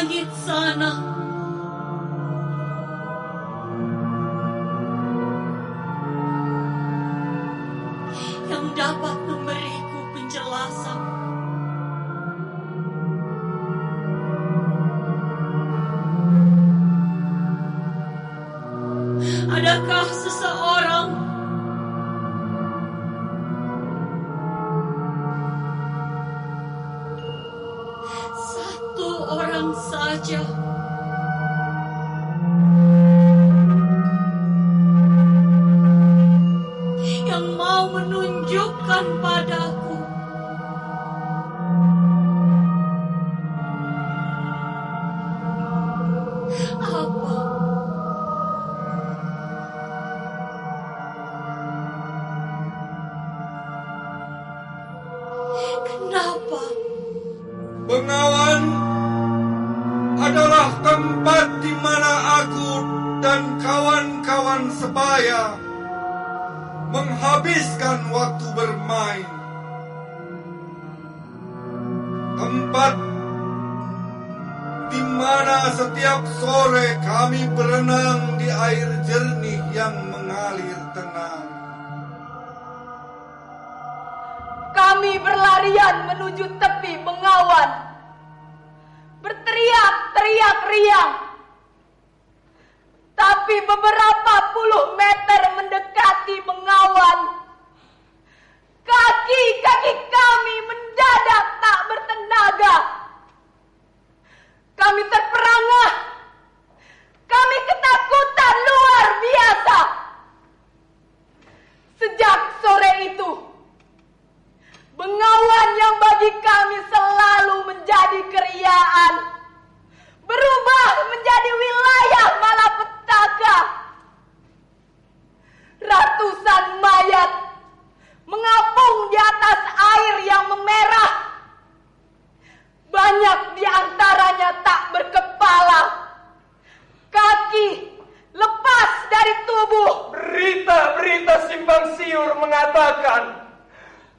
langit sana. Yang dapat memberiku penjelasan. Adakah seseorang satu orang saja yang mau menunjukkan padaku apa kenapa Bengawan adalah tempat di mana aku dan kawan-kawan sebaya menghabiskan waktu bermain. Tempat di mana setiap sore kami berenang di air jernih yang mengalir tenang. Kami berlarian menuju tepi Bengawan, berteriak-teriak riang. Tapi beberapa puluh meter mendekati Bengawan, kaki-kaki kami mendadak tak bertenaga. Kami terperangah, kami ketakutan luar biasa. Sejak sore itu, Bengawan yang bagi kami selalu menjadi keriaan berubah menjadi wilayah malapetaka. Ratusan mayat mengapung di atas air yang memerah. Banyak di antaranya tak berkepala, kaki lepas dari tubuh. Berita-berita simpang siur mengatakan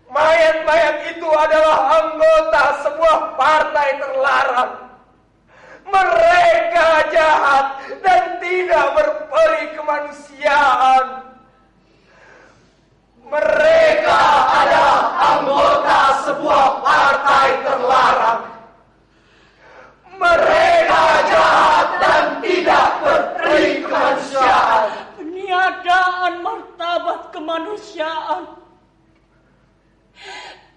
mayat-mayat itu adalah anggota sebuah partai terlarang. Mereka jahat dan tidak berperi kemanusiaan. Mereka adalah anggota sebuah partai terlarang. Mereka jahat dan tidak berperi kemanusiaan. peniadaan martabat kemanusiaan?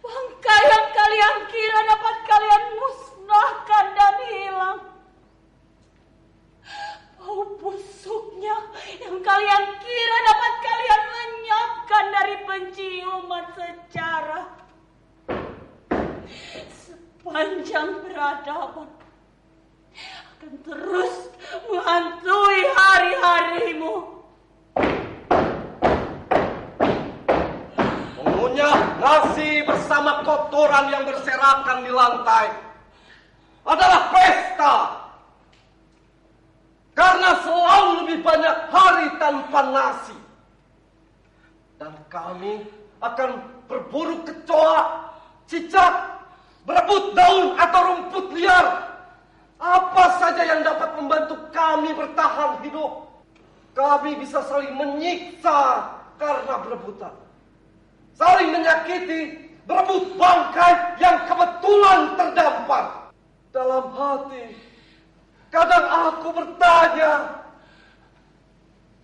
Bangkai yang kalian kira dapat kalian musnahkan dan hilang, bau busuknya yang kalian kira dapat kalian lenyapkan dari penciuman sejarah. Sepanjang peradaban akan terus menghantui hari-harimu. Mengunyah nasi bersama kotoran yang berserakan di lantai adalah pesta. Karena selalu lebih banyak hari tanpa nasi. Dan kami akan berburu kecoa, cicak, berebut daun atau rumput liar. Apa saja yang dapat membantu kami bertahan hidup. Kami bisa saling menyiksa karena berebutan. Saling menyakiti, berebut bangkai yang kebetulan terdampar. Dalam hati, kadang aku bertanya,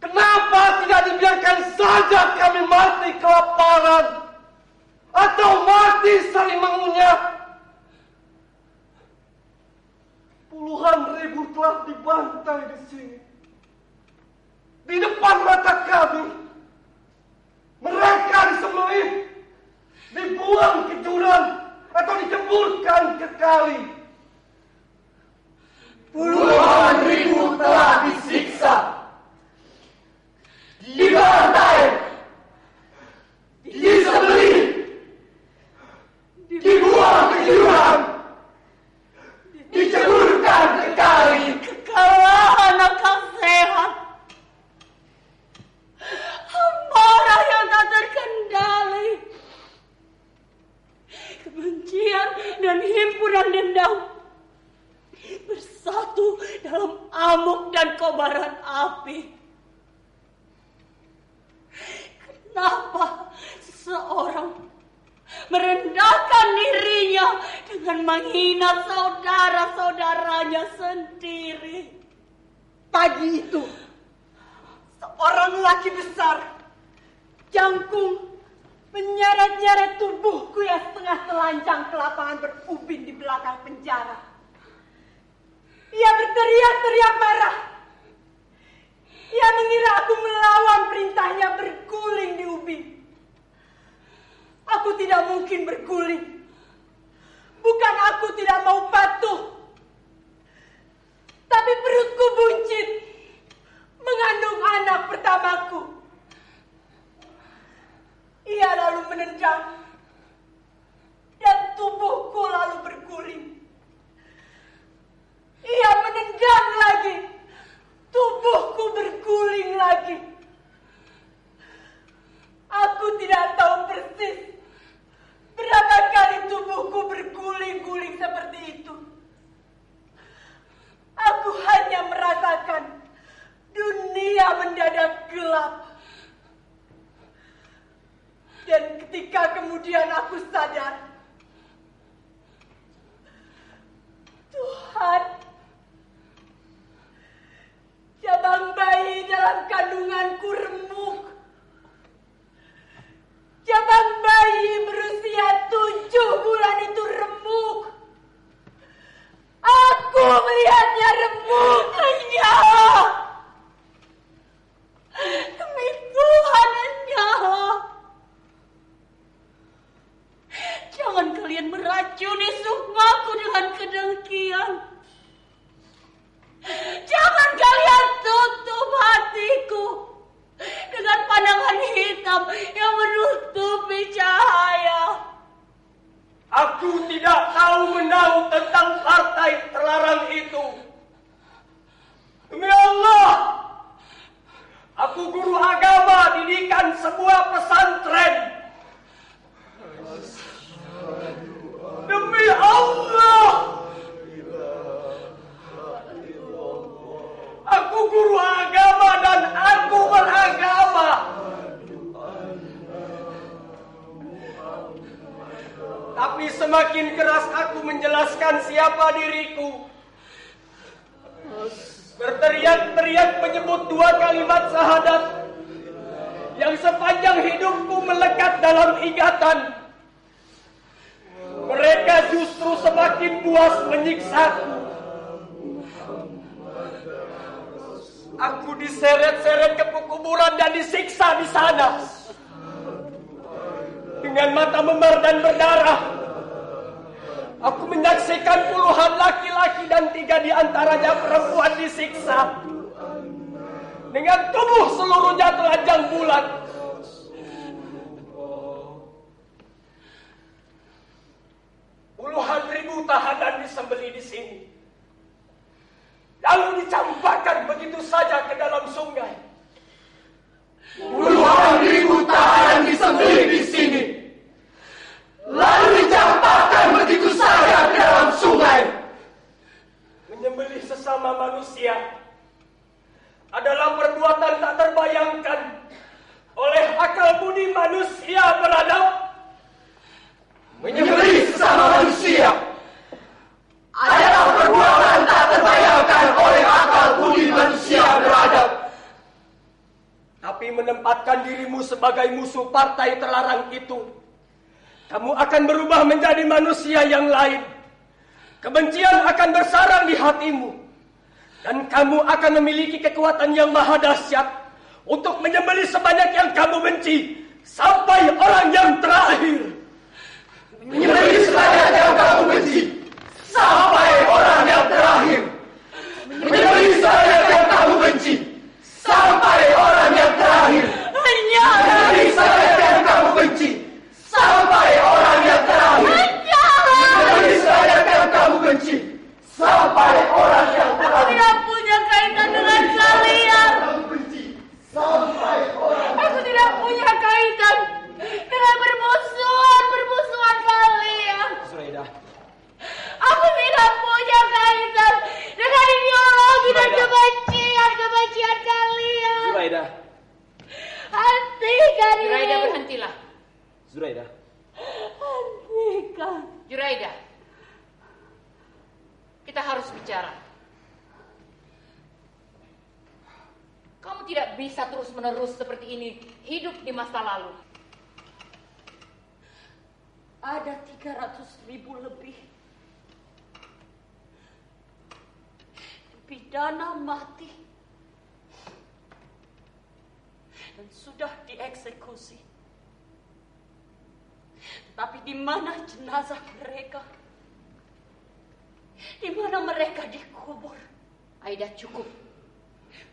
kenapa tidak dibiarkan saja kami mati kelaparan atau mati saling mengunyah? Puluhan ribu telah dibantai di sini, di depan mata kami. Mereka disembelih, dibuang ke jurang atau diceburkan ke kali. Puluhan ribu telah disiksa, dibantai, disembelih, dibuang ke jurang, diceburkan ke kali. Kalau anak sehat, amarah yang tak terkendali, kebencian dan himpunan dendam bersatu dalam amuk dan kobaran api. Kenapa seseorang merendahkan dirinya dengan menghina saudara-saudaranya sendiri? Pagi itu, seorang lelaki besar, jangkung, menyeret-nyeret tubuhku yang setengah telanjang ke lapangan berubin di belakang penjara. Ia berteriak-teriak marah. Ia mengira aku melawan perintahnya berguling di ubin. Aku tidak mungkin berguling. Bukan aku tidak mau patuh. Tapi perutku buncit mengandung anak pertamaku. Ia lalu menendang dan tubuhku lalu berguling. Ia menendang lagi, tubuhku berguling lagi. Aku tidak tahu persis berapa kali tubuhku berguling-guling seperti itu. Aku hanya merasakan dunia mendadak gelap. Dan ketika kemudian aku sadar, Tuhan, cabang bayi dalam kandunganku remuk. Cabang bayi berusia 7 bulan itu remuk. Aku melihatnya remuk, nyawa. Demi Tuhan, nyawa. Jangan kalian meracuni sukmaku dengan kedengkian. Jangan kalian tutup hatiku dengan pandangan hitam yang menutupi cahaya. Aku tidak tahu menahu tentang partai terlarang itu. Demi Allah, aku guru agama didikan sebuah pesantren. Demi Allah, aku guru agama dan aku beragama. Tapi semakin keras aku menjelaskan siapa diriku, berteriak-teriak menyebut 2 kalimat syahadat yang sepanjang hidupku melekat dalam ingatan. Mereka justru semakin puas menyiksaku. Aku diseret-seret ke kuburan dan disiksa di sana. Dengan mata memar dan berdarah, aku menyaksikan puluhan laki-laki dan 3 di antaranya perempuan disiksa. Dengan tubuh seluruhnya telanjang bulat. Puluhan ribu tahanan disembelih di sini. Lalu dicampakkan begitu saja ke dalam sungai. Puluhan ribu tahanan disembelih di sini. Lalu dicampakkan begitu saja ke dalam sungai. Menyembelih sesama manusia adalah perbuatan tak terbayangkan oleh akal budi manusia beradab. Menyembelih sesama manusia adalah perbuatan tak terbayangkan oleh akal budi manusia beradab. Tapi menempatkan dirimu sebagai musuh partai terlarang itu, kamu akan berubah menjadi manusia yang lain. Kebencian akan bersarang di hatimu. Dan kamu akan memiliki kekuatan yang maha dahsyat untuk menyembelih sebanyak yang kamu benci. Sampai orang yang terakhir. Menyembelih sebanyak yang kamu benci. Sampai orang yang terakhir. Menyembelih sebanyak yang kamu benci. Sampai orang yang terakhir. Menyembelih sebanyak yang kamu benci. Sampai orang yang terakhir. Menyembelih sebanyak yang kamu benci. Sampai orang yang terakhir. Aku tidak punya kaitan dengan kalian. Aku tidak punya kaitan dengan permusuhan kalian. Zuraida. Aku tidak punya tidak bisa terus-menerus seperti ini, hidup di masa lalu. Ada 300.000 lebih pidana mati dan sudah dieksekusi. Tetapi di mana jenazah mereka? Di mana mereka dikubur? Aida, cukup.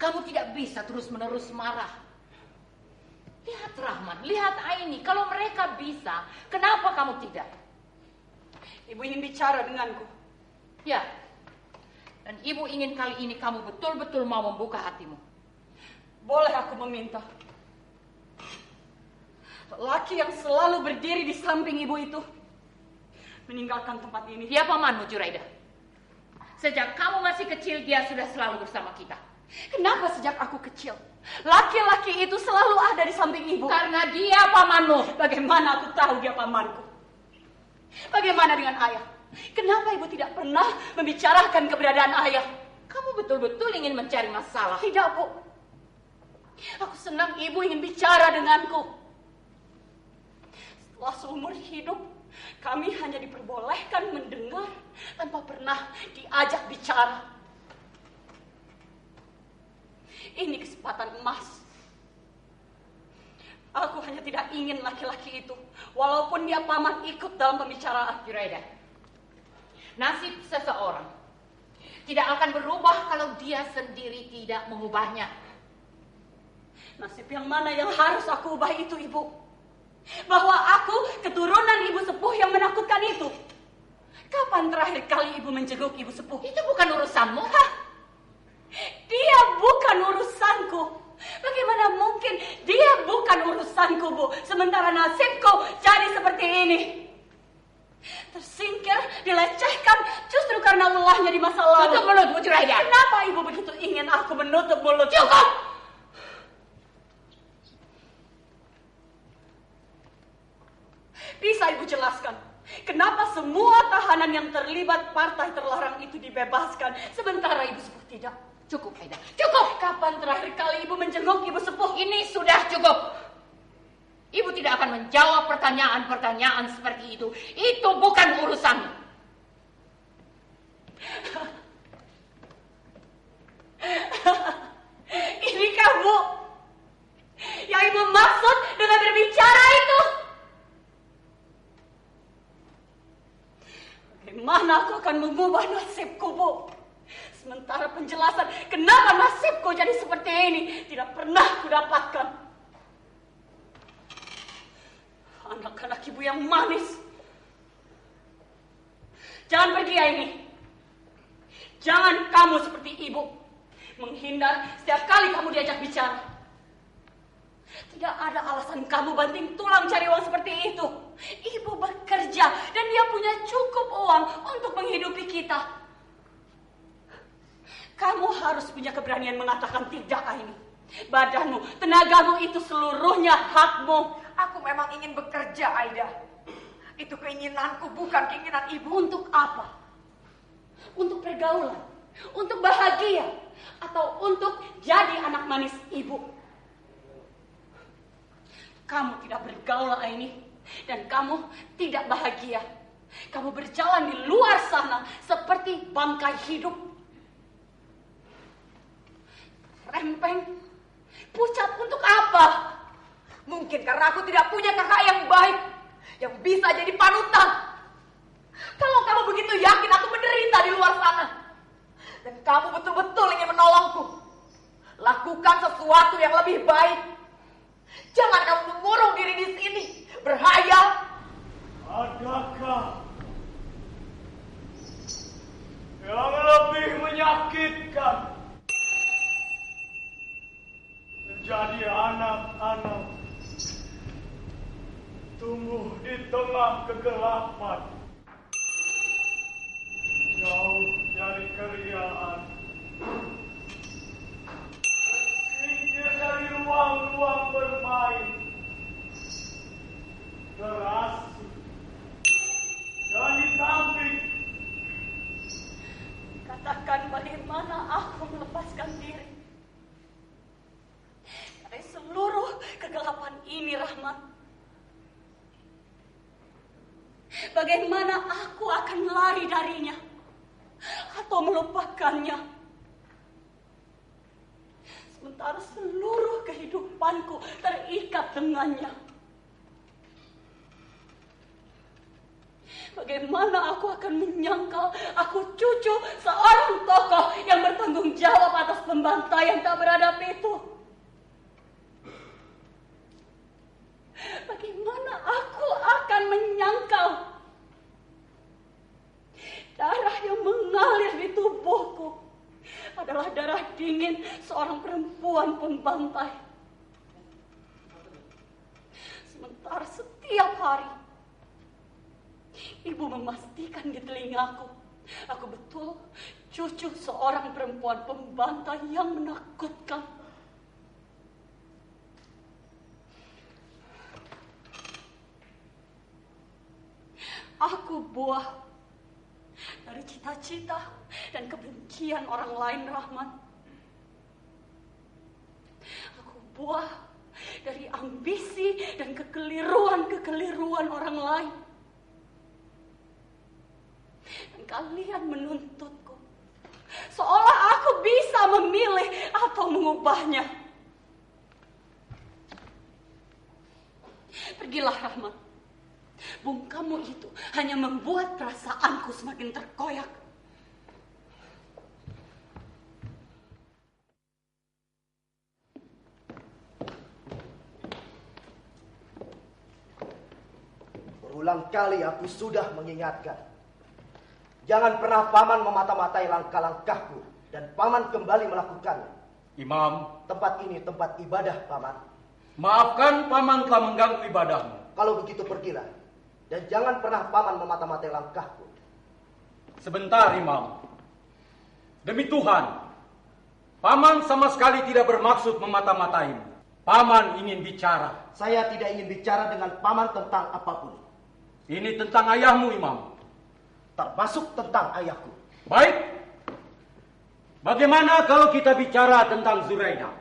Kamu tidak bisa terus-menerus marah. Lihat Rahman, lihat Aini. Kalau mereka bisa, kenapa kamu tidak? Ibu ingin bicara denganku. Ya, dan ibu ingin kali ini kamu betul-betul mau membuka hatimu. Boleh aku meminta? Laki yang selalu berdiri di samping ibu itu meninggalkan tempat ini. Dia pamanmu, Juraida. Sejak kamu masih kecil, dia sudah selalu bersama kita. Kenapa sejak aku kecil laki-laki itu selalu ada di samping ibu? Karena dia pamanmu. Bagaimana aku tahu dia pamanku? Bagaimana dengan ayah? Kenapa ibu tidak pernah membicarakan keberadaan ayah? Kamu betul-betul ingin mencari masalah. Tidak, Bu. Aku senang ibu ingin bicara denganku. Setelah seumur hidup, kami hanya diperbolehkan mendengar tanpa pernah diajak bicara. Ini kesempatan emas. Aku hanya tidak ingin laki-laki itu, walaupun dia paman, ikut dalam pembicaraan. Juraida, nasib seseorang tidak akan berubah kalau dia sendiri tidak mengubahnya. Nasib yang mana yang harus aku ubah itu, Ibu? Bahwa aku keturunan ibu sepuh yang menakutkan itu. Kapan terakhir kali ibu menjenguk ibu sepuh? Itu bukan urusanmu. Hah? Dia bukan urusanku. Bagaimana mungkin dia bukan urusanku, Bu? Sementara nasibku jadi seperti ini. Tersingkir, dilecehkan justru karena ulahnya di masa lalu. Tutup mulutmu, Juraida. Kenapa ibu begitu ingin aku menutup mulut? Cukup! Bisa ibu jelaskan, kenapa semua tahanan yang terlibat partai terlarang itu dibebaskan, sementara ibu sepuh tidak? Cukup, Aida. Cukup! Kapan terakhir kali ibu menjenguk ibu sepuh? Ini sudah cukup. Ibu tidak akan menjawab pertanyaan-pertanyaan seperti itu. Itu bukan urusanmu. Ini kamu yang ibu maksud dengan berbicara itu? Bagaimana aku akan mengubah nasibku, Bu? Sementara penjelasan kenapa nasibku jadi seperti ini tidak pernah kudapatkan. Anak-anak ibu yang manis. Jangan pergi, Aini. Jangan kamu seperti ibu, menghindar setiap kali kamu diajak bicara. Tidak ada alasan kamu banting tulang cari uang seperti itu. Ibu bekerja dan dia punya cukup uang untuk menghidupi kita. Kamu harus punya keberanian mengatakan tidak, Aini. Badanmu, tenagamu itu seluruhnya hakmu. Aku memang ingin bekerja, Aida. Itu keinginanku, bukan keinginan ibu. Untuk apa? Untuk pergaulan? Untuk bahagia? Atau untuk jadi anak manis ibu? Kamu tidak bergaul, Aini. Dan kamu tidak bahagia. Kamu berjalan di luar sana seperti bangkai hidup. Rempeng, pucat untuk apa? Mungkin karena aku tidak punya kakak yang baik, yang bisa jadi panutan. Kalau kamu begitu yakin aku menderita di luar sana, dan kamu betul-betul ingin menolongku, lakukan sesuatu yang lebih baik. Jangan kamu mengurung diri di sini, berhayal. Adakah yang lebih menyakitkan menjadi anak-anak tumbuh di tengah kegelapan, jauh dari keriaan, tersingkir dari ruang-ruang bermain, terasing dan ditampik. Katakan bagaimana aku melepaskan diri. bagaimana aku akan lari darinya atau melupakannya. Sementara seluruh kehidupanku terikat dengannya. Bagaimana aku akan menyangkal aku cucu seorang tokoh yang bertanggung jawab atas pembantaian tak beradab itu? Bagaimana aku akan menyangkal darah yang mengalir di tubuhku adalah darah dingin seorang perempuan pembantai? Sementara setiap hari ibu memastikan di telingaku, aku betul cucu seorang perempuan pembantai yang menakutkan. Aku buah dari cita-cita dan kebencian orang lain, Rahman. Aku buah dari ambisi dan kekeliruan orang lain. Dan kalian menuntutku seolah aku bisa memilih atau mengubahnya. Pergilah, Rahman. Bungkamu itu hanya membuat perasaanku semakin terkoyak. Berulang kali aku sudah mengingatkan. Jangan pernah paman memata-matai langkah-langkahku dan paman kembali melakukannya. Imam, tempat ini tempat ibadah, paman. Maafkan paman telah mengganggu ibadahmu. Kalau begitu pergilah. Dan jangan pernah paman memata-matai langkahku. Sebentar, Imam. Demi Tuhan, paman sama sekali tidak bermaksud memata-mataimu. Paman ingin bicara. Saya tidak ingin bicara dengan paman tentang apapun. Ini tentang ayahmu, Imam. Termasuk tentang ayahku. Baik. Bagaimana kalau kita bicara tentang Zuraidah?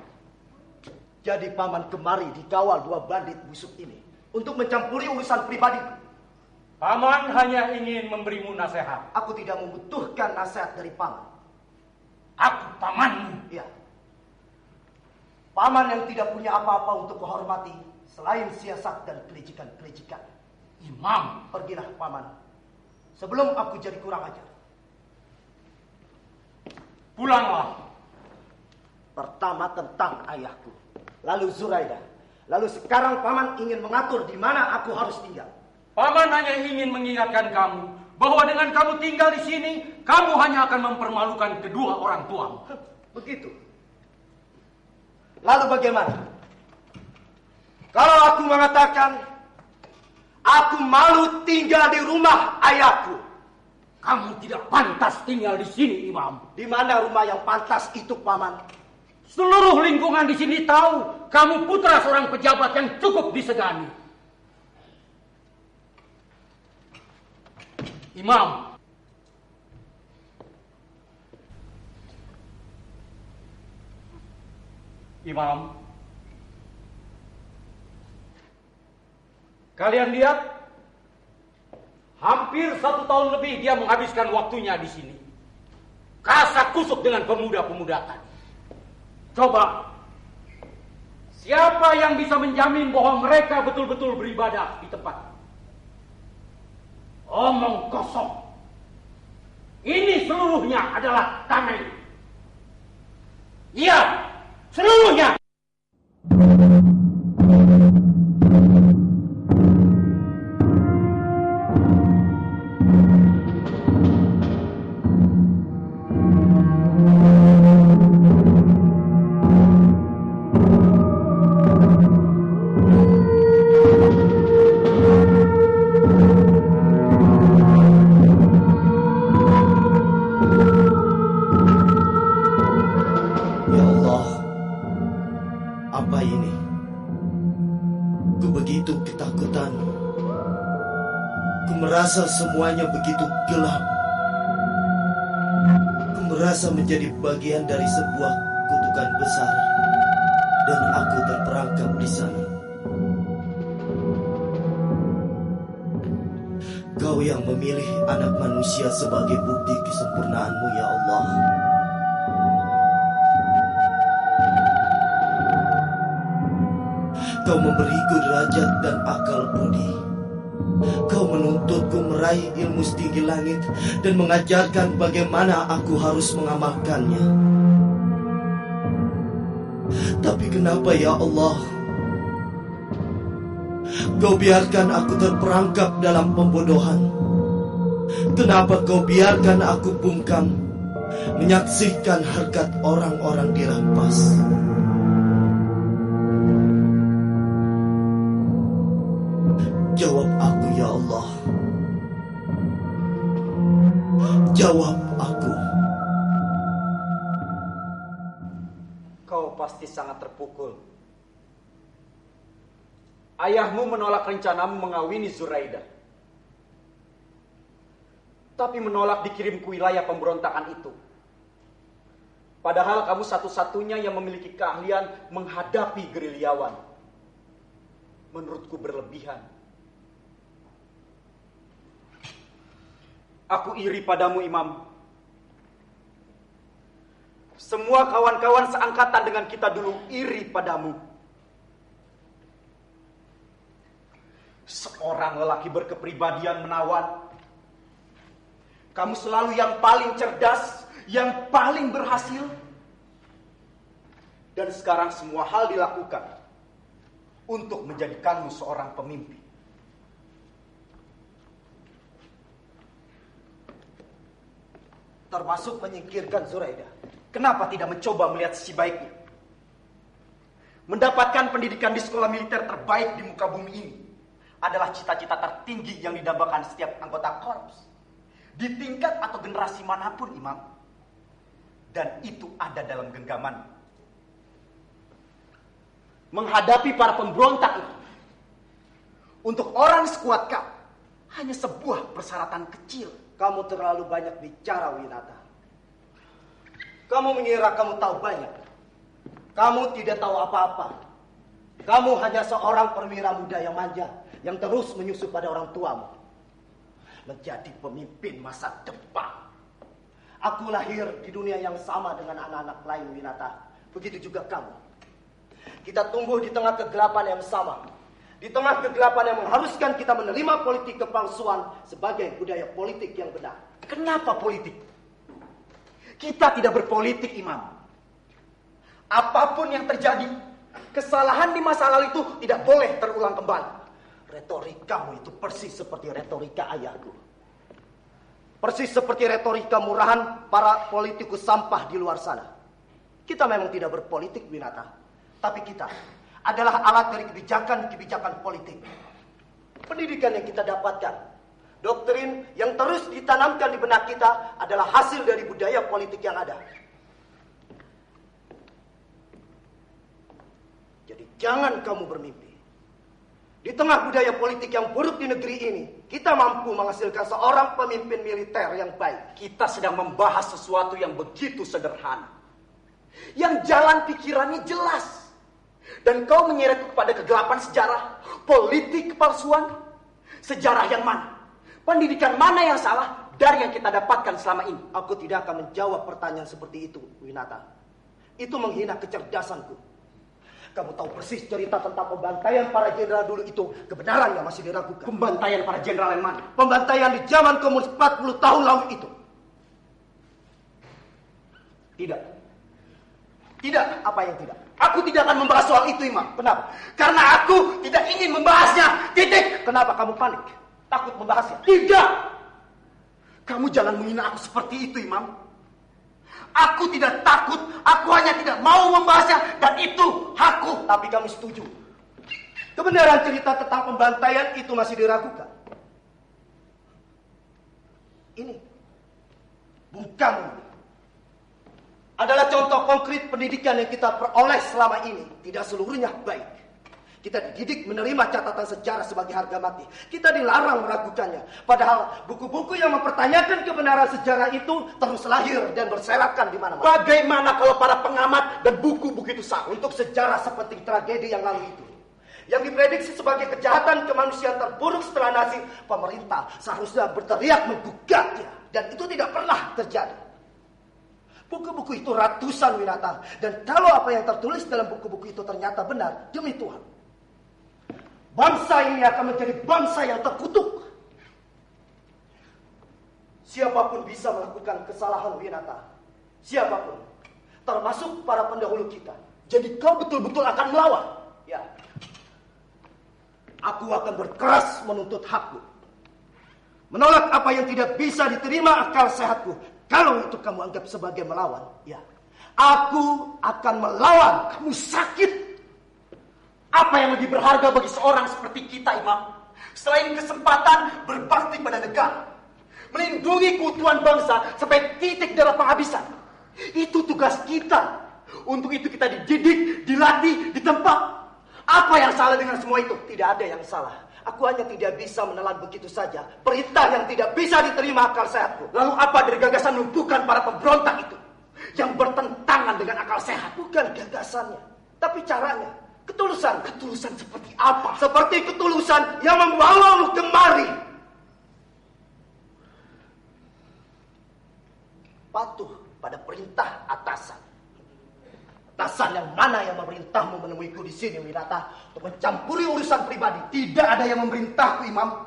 Jadi paman kemari dikawal 2 bandit busuk ini untuk mencampuri urusan pribadiku. Paman hanya ingin memberimu nasihat. Aku tidak membutuhkan nasihat dari paman. Aku pamanmu. Ya. Paman yang tidak punya apa-apa untuk kuhormati selain siasat dan kelicikan-kelicikan. Imam, pergilah paman. Sebelum aku jadi kurang ajar. Pulanglah. Pertama tentang ayahku, lalu Zuraidah, lalu sekarang paman ingin mengatur di mana aku harus tinggal. Paman hanya ingin mengingatkan kamu bahwa dengan kamu tinggal di sini, kamu hanya akan mempermalukan kedua orang tuamu. Begitu. Lalu bagaimana? Kalau aku mengatakan aku malu tinggal di rumah ayahku. Kamu tidak pantas tinggal di sini, Imam. Di mana rumah yang pantas itu, paman? Seluruh lingkungan di sini tahu kamu putra seorang pejabat yang cukup disegani. Imam, kalian lihat, hampir 1 tahun lebih dia menghabiskan waktunya di sini. Kasak kusuk dengan pemuda-pemuda tadi. Coba, siapa yang bisa menjamin bahwa mereka betul-betul beribadah di tempat? Omong kosong. Ini seluruhnya adalah tameng. Iya, seluruhnya. Merasa semuanya begitu gelap. Aku merasa menjadi bagian dari sebuah kutukan besar dan aku terperangkap di sana. Kau Engkau yang memilih anak manusia sebagai bukti kesempurnaan-Mu, ya Allah. Kau memberiku derajat dan akal budi. Kau menuntutku meraih ilmu setinggi langit dan mengajarkan bagaimana aku harus mengamalkannya. Tapi kenapa, ya Allah, Kau biarkan aku terperangkap dalam pembodohan? Kenapa Kau biarkan aku bungkam menyaksikan harkat orang-orang dirampas? Jawab aku, ya Allah. Jawab aku. Kau pasti sangat terpukul. Ayahmu menolak rencanamu mengawini Zuraida. Tapi menolak dikirim ke wilayah pemberontakan itu. Padahal kamu satu-satunya yang memiliki keahlian menghadapi gerilyawan. Menurutku berlebihan. Aku iri padamu, Imam. Semua kawan-kawan seangkatan dengan kita dulu iri padamu. Seorang lelaki berkepribadian menawan. Kamu selalu yang paling cerdas, yang paling berhasil. Dan sekarang semua hal dilakukan untuk menjadikanmu seorang pemimpin. Termasuk menyingkirkan Zuraida. Kenapa tidak mencoba melihat sisi baiknya? Mendapatkan pendidikan di sekolah militer terbaik di muka bumi ini adalah cita-cita tertinggi yang didambakan setiap anggota korps. Di tingkat atau generasi manapun, Imam. Dan itu ada dalam genggaman. Menghadapi para pemberontak itu, untuk orang sekuat kau, hanya sebuah persyaratan kecil. Kamu terlalu banyak bicara, Winata. Kamu mengira kamu tahu banyak. Kamu tidak tahu apa-apa. Kamu hanya seorang perwira muda yang manja, yang terus menyusup pada orang tuamu. Menjadi pemimpin masa depan. Aku lahir di dunia yang sama dengan anak-anak lain, Winata. Begitu juga kamu. Kita tumbuh di tengah kegelapan yang sama. Di tengah kegelapan yang mengharuskan kita menerima politik kepalsuan sebagai budaya politik yang benar. Kenapa politik? Kita tidak berpolitik, Imam. Apapun yang terjadi, kesalahan di masa lalu itu tidak boleh terulang kembali. Retorikamu itu persis seperti retorika ayahku. Persis seperti retorika murahan para politikus sampah di luar sana. Kita memang tidak berpolitik, Winata. Tapi kita adalah alat dari kebijakan-kebijakan politik. Pendidikan yang kita dapatkan, doktrin yang terus ditanamkan di benak kita adalah hasil dari budaya politik yang ada. Jadi jangan kamu bermimpi. Di tengah budaya politik yang buruk di negeri ini, kita mampu menghasilkan seorang pemimpin militer yang baik. Kita sedang membahas sesuatu yang begitu sederhana. Yang jalan pikirannya jelas. Dan kau menyeret kepada kegelapan sejarah, politik kepalsuan. Sejarah yang mana? Pendidikan mana yang salah dari yang kita dapatkan selama ini? Aku tidak akan menjawab pertanyaan seperti itu, Winata. Itu menghina kecerdasanku. Kamu tahu persis cerita tentang pembantaian para jenderal dulu itu kebenarannya masih diragukan. Pembantaian para jenderal yang mana? Pembantaian di zaman komunis 40 tahun lalu itu. Tidak. Tidak, apa yang tidak? Aku tidak akan membahas soal itu, Imam. Kenapa? Karena aku tidak ingin membahasnya. Titik. Kenapa kamu panik? Takut membahasnya? Tidak. Kamu jangan menghina aku seperti itu, Imam. Aku tidak takut, aku hanya tidak mau membahasnya, dan itu hakku. Tapi kamu setuju? Kebenaran cerita tentang pembantaian itu masih diragukan. Ini bukan adalah contoh konkret pendidikan yang kita peroleh selama ini. Tidak seluruhnya baik. Kita dididik menerima catatan sejarah sebagai harga mati. Kita dilarang meragukannya. Padahal buku-buku yang mempertanyakan kebenaran sejarah itu terus lahir dan berserakan di mana-mana. Bagaimana kalau para pengamat dan buku-buku itu salah? Untuk sejarah seperti tragedi yang lalu itu, yang diprediksi sebagai kejahatan kemanusiaan terburuk setelah Nazi, pemerintah seharusnya berteriak menggugatnya. Dan itu tidak pernah terjadi. Buku-buku itu ratusan, Winata. Dan kalau apa yang tertulis dalam buku-buku itu ternyata benar, demi Tuhan, bangsa ini akan menjadi bangsa yang terkutuk. Siapapun bisa melakukan kesalahan, Winata. Siapapun. Termasuk para pendahulu kita. Jadi kau betul-betul akan melawan. Ya. Aku akan berkeras menuntut hakku. Menolak apa yang tidak bisa diterima akal sehatku. Kalau itu kamu anggap sebagai melawan, ya. Aku akan melawan. Kamu sakit. Apa yang lebih berharga bagi seorang seperti kita, Imam? Selain kesempatan berbakti pada negara, melindungi keutuhan bangsa sampai titik darah penghabisan. Itu tugas kita. Untuk itu kita dididik, dilatih, ditempa. Apa yang salah dengan semua itu? Tidak ada yang salah. Aku hanya tidak bisa menelan begitu saja perintah yang tidak bisa diterima akal sehatku. Lalu apa dari gagasan lumpuhkan para pemberontak itu yang bertentangan dengan akal sehat? Bukan gagasannya, tapi caranya. Ketulusan. Ketulusan seperti apa? Seperti ketulusan yang membawamu kemari. Patuh pada perintah atasan. Atasan yang mana yang memerintahmu menemuiku di sini, Winata, untuk mencampuri urusan pribadi? Tidak ada yang memerintahku, Imam.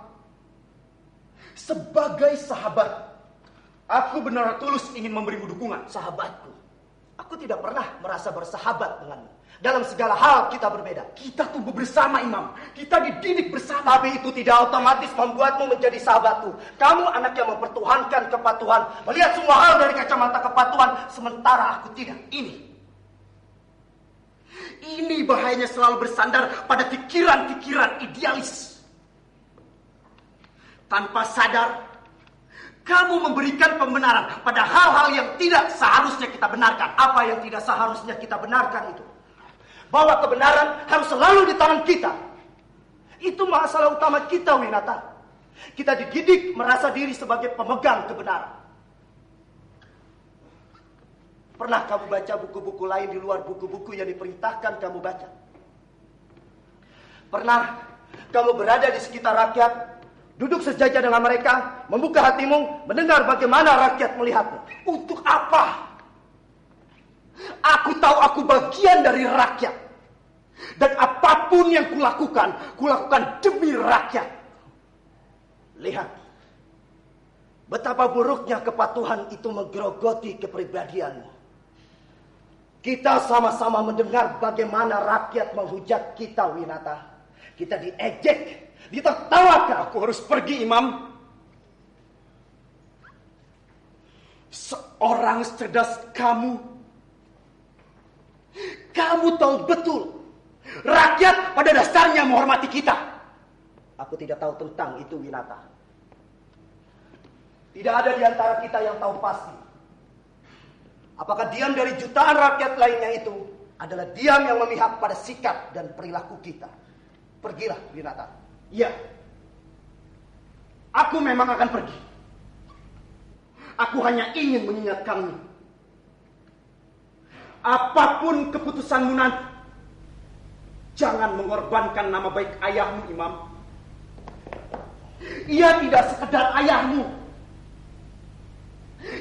Sebagai sahabat, aku benar tulus ingin memberimu dukungan. Sahabatku, aku tidak pernah merasa bersahabat denganmu. Dalam segala hal kita berbeda. Kita tumbuh bersama, Imam. Kita dididik bersama. Tapi itu tidak otomatis membuatmu menjadi sahabatku. Kamu anak yang mempertuhankan kepatuhan, melihat semua hal dari kacamata kepatuhan, sementara aku tidak. Ini bahayanya selalu bersandar pada pikiran-pikiran idealis. Tanpa sadar, kamu memberikan pembenaran pada hal-hal yang tidak seharusnya kita benarkan. Apa yang tidak seharusnya kita benarkan itu? Bahwa kebenaran harus selalu di tangan kita. Itu masalah utama kita, Winata. Kita dididik merasa diri sebagai pemegang kebenaran. Pernah kamu baca buku-buku lain di luar buku-buku yang diperintahkan kamu baca? Pernah kamu berada di sekitar rakyat, duduk sejajar dengan mereka, membuka hatimu, mendengar bagaimana rakyat melihatmu? Untuk apa? Aku tahu aku bagian dari rakyat. Dan apapun yang kulakukan demi rakyat. Lihat, betapa buruknya kepatuhan itu menggerogoti kepribadianmu. Kita sama-sama mendengar bagaimana rakyat menghujat kita, Winata. Kita diejek, ditertawakan. Aku harus pergi, Imam. Seorang cerdas kamu tahu betul rakyat pada dasarnya menghormati kita. Aku tidak tahu tentang itu, Winata. Tidak ada di antara kita yang tahu pasti apakah diam dari jutaan rakyat lainnya itu adalah diam yang memihak pada sikap dan perilaku kita. Pergilah, Winata. Iya. Aku memang akan pergi. Aku hanya ingin mengingatkanmu. Apapun keputusanmu nanti, jangan mengorbankan nama baik ayahmu, Imam. Ia tidak sekedar ayahmu.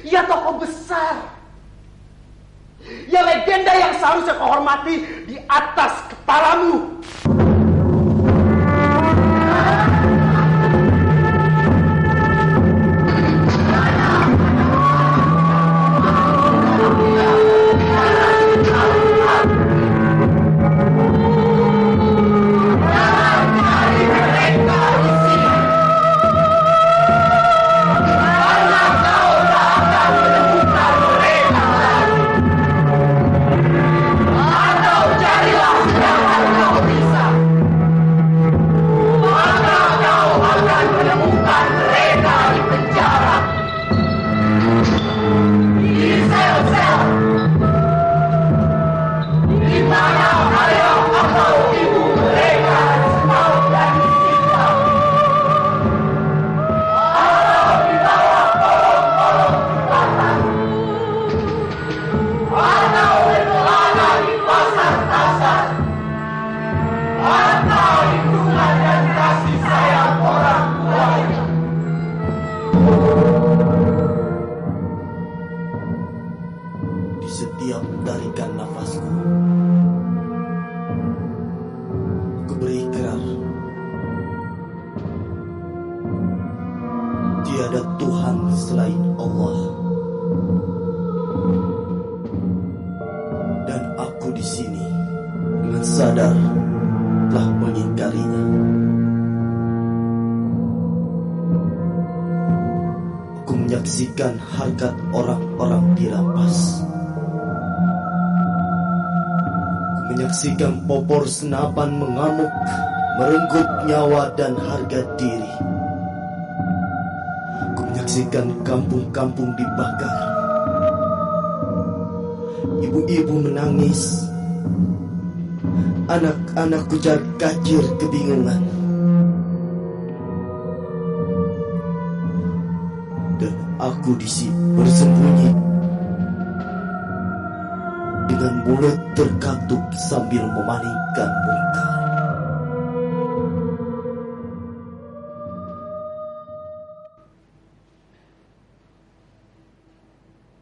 Ia tokoh besar. Ia legenda yang seharusnya kau hormati di atas kepalamu. Atau carilah yang kau bisa. nafasku. Aku berikrar, tiada Tuhan selain Allah. Dan aku di sini dengan sadar telah mengingkarinya. Aku menyaksikan harkat orang-orang dirampas. Aku menyaksikan popor senapan mengamuk, merenggut nyawa dan harga diri. Aku menyaksikan kampung-kampung dibakar. Ibu-ibu menangis. Anak-anak kucar-kacir kebingungan. Dan aku di sini bersembunyi dengan mulut terkatup sambil memalingkan muka.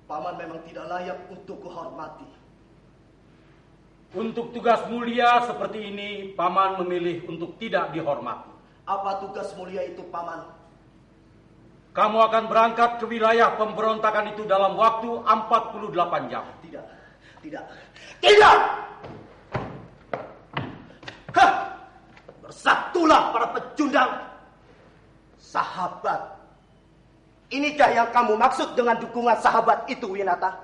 Paman memang tidak layak untuk kuhormati. Untuk tugas mulia seperti ini, Paman memilih untuk tidak dihormati. Apa tugas mulia itu, Paman? Kamu akan berangkat ke wilayah pemberontakan itu dalam waktu 48 jam. Tidak! Hah! Bersatulah para pecundang. Sahabat. Inikah yang kamu maksud dengan dukungan sahabat itu, Winata?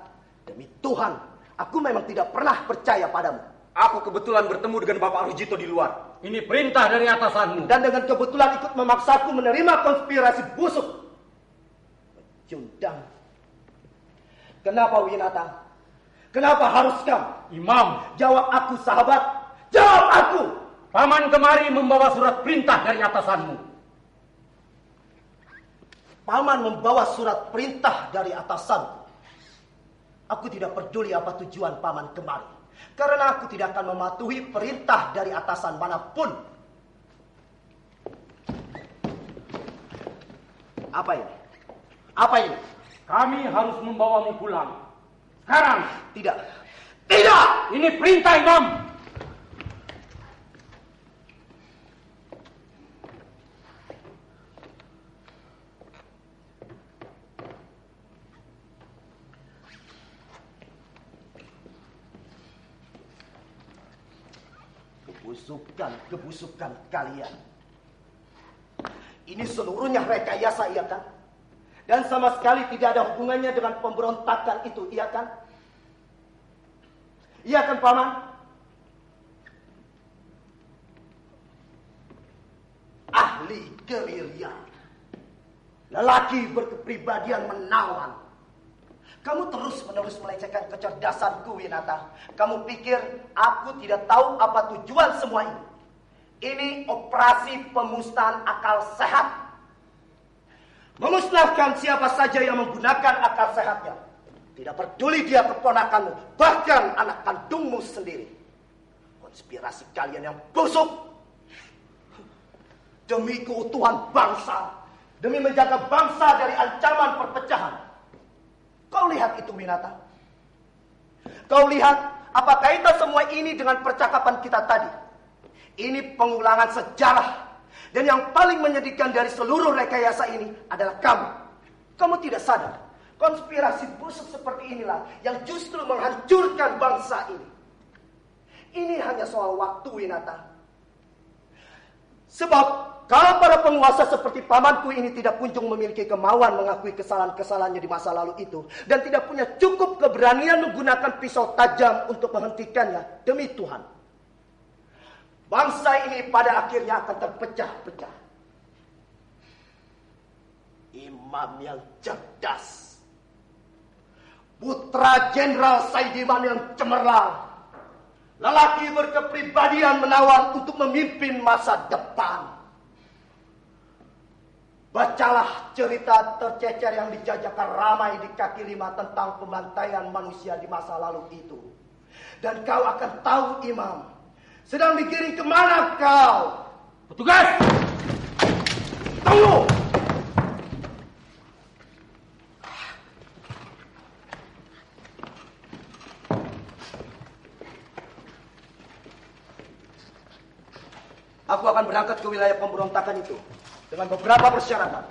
Demi Tuhan, aku memang tidak pernah percaya padamu. Aku kebetulan bertemu dengan Bapak Rujito di luar. Ini perintah dari atasanmu. Dan dengan kebetulan ikut memaksaku menerima konspirasi busuk. Pecundang. Kenapa, Winata? Kenapa harus kamu? Imam, Jawab aku, sahabat. Jawab aku! Paman kemari membawa surat perintah dari atasanmu. Paman membawa surat perintah dari atasanku. Aku tidak peduli apa tujuan paman kemari, karena aku tidak akan mematuhi perintah dari atasan manapun. Apa ini? Apa ini? Kami harus membawamu pulang. Sekarang. Tidak! Tidak! Ini perintah, Imam. Kebusukan kalian. Ini seluruhnya rekayasa, iya kan? Dan sama sekali tidak ada hubungannya dengan pemberontakan itu, iya kan? Iya kan, Paman? Ahli gerilya. Lelaki berkepribadian menawan. Kamu terus-menerus melecehkan kecerdasanku, Winata. Kamu pikir aku tidak tahu apa tujuan semua ini? Ini operasi pemusnahan akal sehat. Memusnahkan siapa saja yang menggunakan akal sehatnya. Tidak peduli dia keponakanmu, bahkan anak kandungmu sendiri. Konspirasi kalian yang busuk. Demi keutuhan bangsa, demi menjaga bangsa dari ancaman perpecahan. Kau lihat itu, Winata. Kau lihat apa kaitan semua ini dengan percakapan kita tadi? Ini pengulangan sejarah. Dan yang paling menyedihkan dari seluruh rekayasa ini adalah kamu. Kamu tidak sadar. Konspirasi busuk seperti inilah yang justru menghancurkan bangsa ini. Ini hanya soal waktu, Winata. Sebab kalau para penguasa seperti pamanku ini tidak kunjung memiliki kemauan mengakui kesalahan-kesalahannya di masa lalu itu, dan tidak punya cukup keberanian menggunakan pisau tajam untuk menghentikannya, demi Tuhan, bangsa ini pada akhirnya akan terpecah-pecah. Imam yang cerdas, putra Jenderal Saidiman yang cemerlang, lelaki berkepribadian menawan untuk memimpin masa depan. Bacalah cerita tercecer yang dijajakan ramai di kaki lima tentang pembantaian manusia di masa lalu itu. Dan kau akan tahu, Imam, sedang digiring kemana kau? Petugas! Tunggu! Aku akan berangkat ke wilayah pemberontakan itu dengan beberapa persyaratan.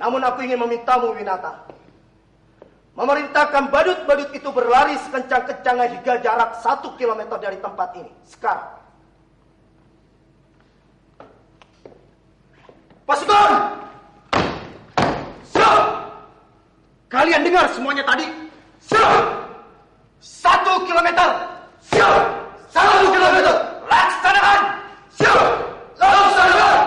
Namun aku ingin memintamu, Winata, memerintahkan badut-badut itu berlari sekencang-kencangnya hingga jarak 1 kilometer dari tempat ini. Sekarang. Pasukan! Siap! Kalian dengar semuanya tadi? Siap! 1 kilometer! Siap! 1 kilometer! Laksanakan! Siap! Laksanakan!